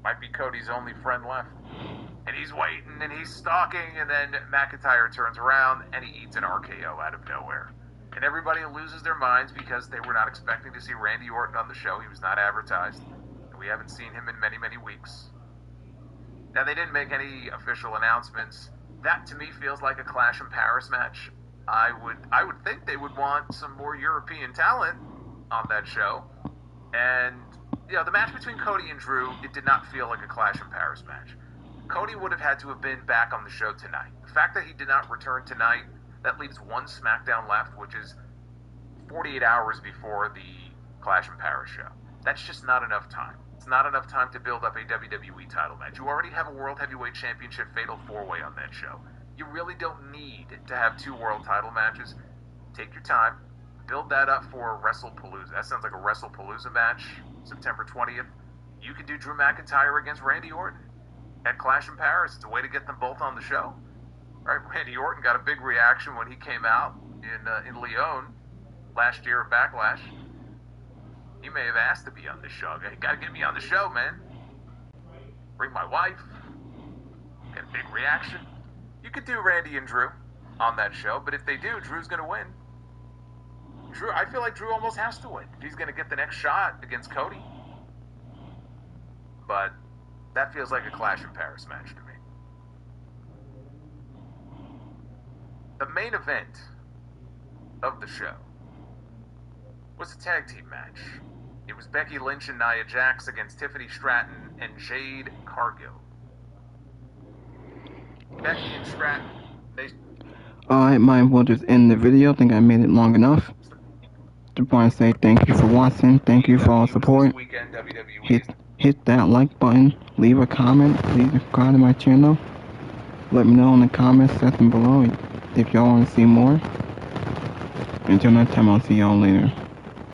Might be Cody's only friend left. And he's waiting and he's stalking, and then McIntyre turns around and he eats an RKO out of nowhere. And everybody loses their minds because they were not expecting to see Randy Orton on the show. He was not advertised. And we haven't seen him in many, many weeks. Now, they didn't make any official announcements. That, to me, feels like a Clash in Paris match. I would think they would want some more European talent on that show. And, you know, the match between Cody and Drew, it did not feel like a Clash in Paris match. Cody would have had to have been back on the show tonight. The fact that he did not return tonight, that leaves one Smackdown left, which is 48 hours before the Clash in Paris show. That's just not enough time. It's not enough time to build up a WWE title match. You already have a World Heavyweight Championship Fatal 4-Way on that show. You really don't need to have 2 world title matches. Take your time. Build that up for WrestlePalooza. That sounds like a WrestlePalooza match, September 20th. You could do Drew McIntyre against Randy Orton at Clash in Paris. It's a way to get them both on the show. Right? Randy Orton got a big reaction when he came out in Lyon last year at Backlash. He may have asked to be on this show. You gotta get me on the show, man. Bring my wife. Get a big reaction. You could do Randy and Drew on that show, but if they do, Drew's gonna win. I feel like Drew almost has to win if he's gonna get the next shot against Cody. But that feels like a Clash in Paris match to me. The main event of the show was a tag team match. It was Becky Lynch and Nia Jax against Tiffany Stratton and Jade Cargill. Becky and Stratton,
I might as well just end the video. I think I made it long enough. Just want to say thank you for watching. Thank you for all support. Hit that like button. Leave a comment. Please subscribe to my channel. Let me know in the comments section below if y'all want to see more. Until next time, I'll see y'all later.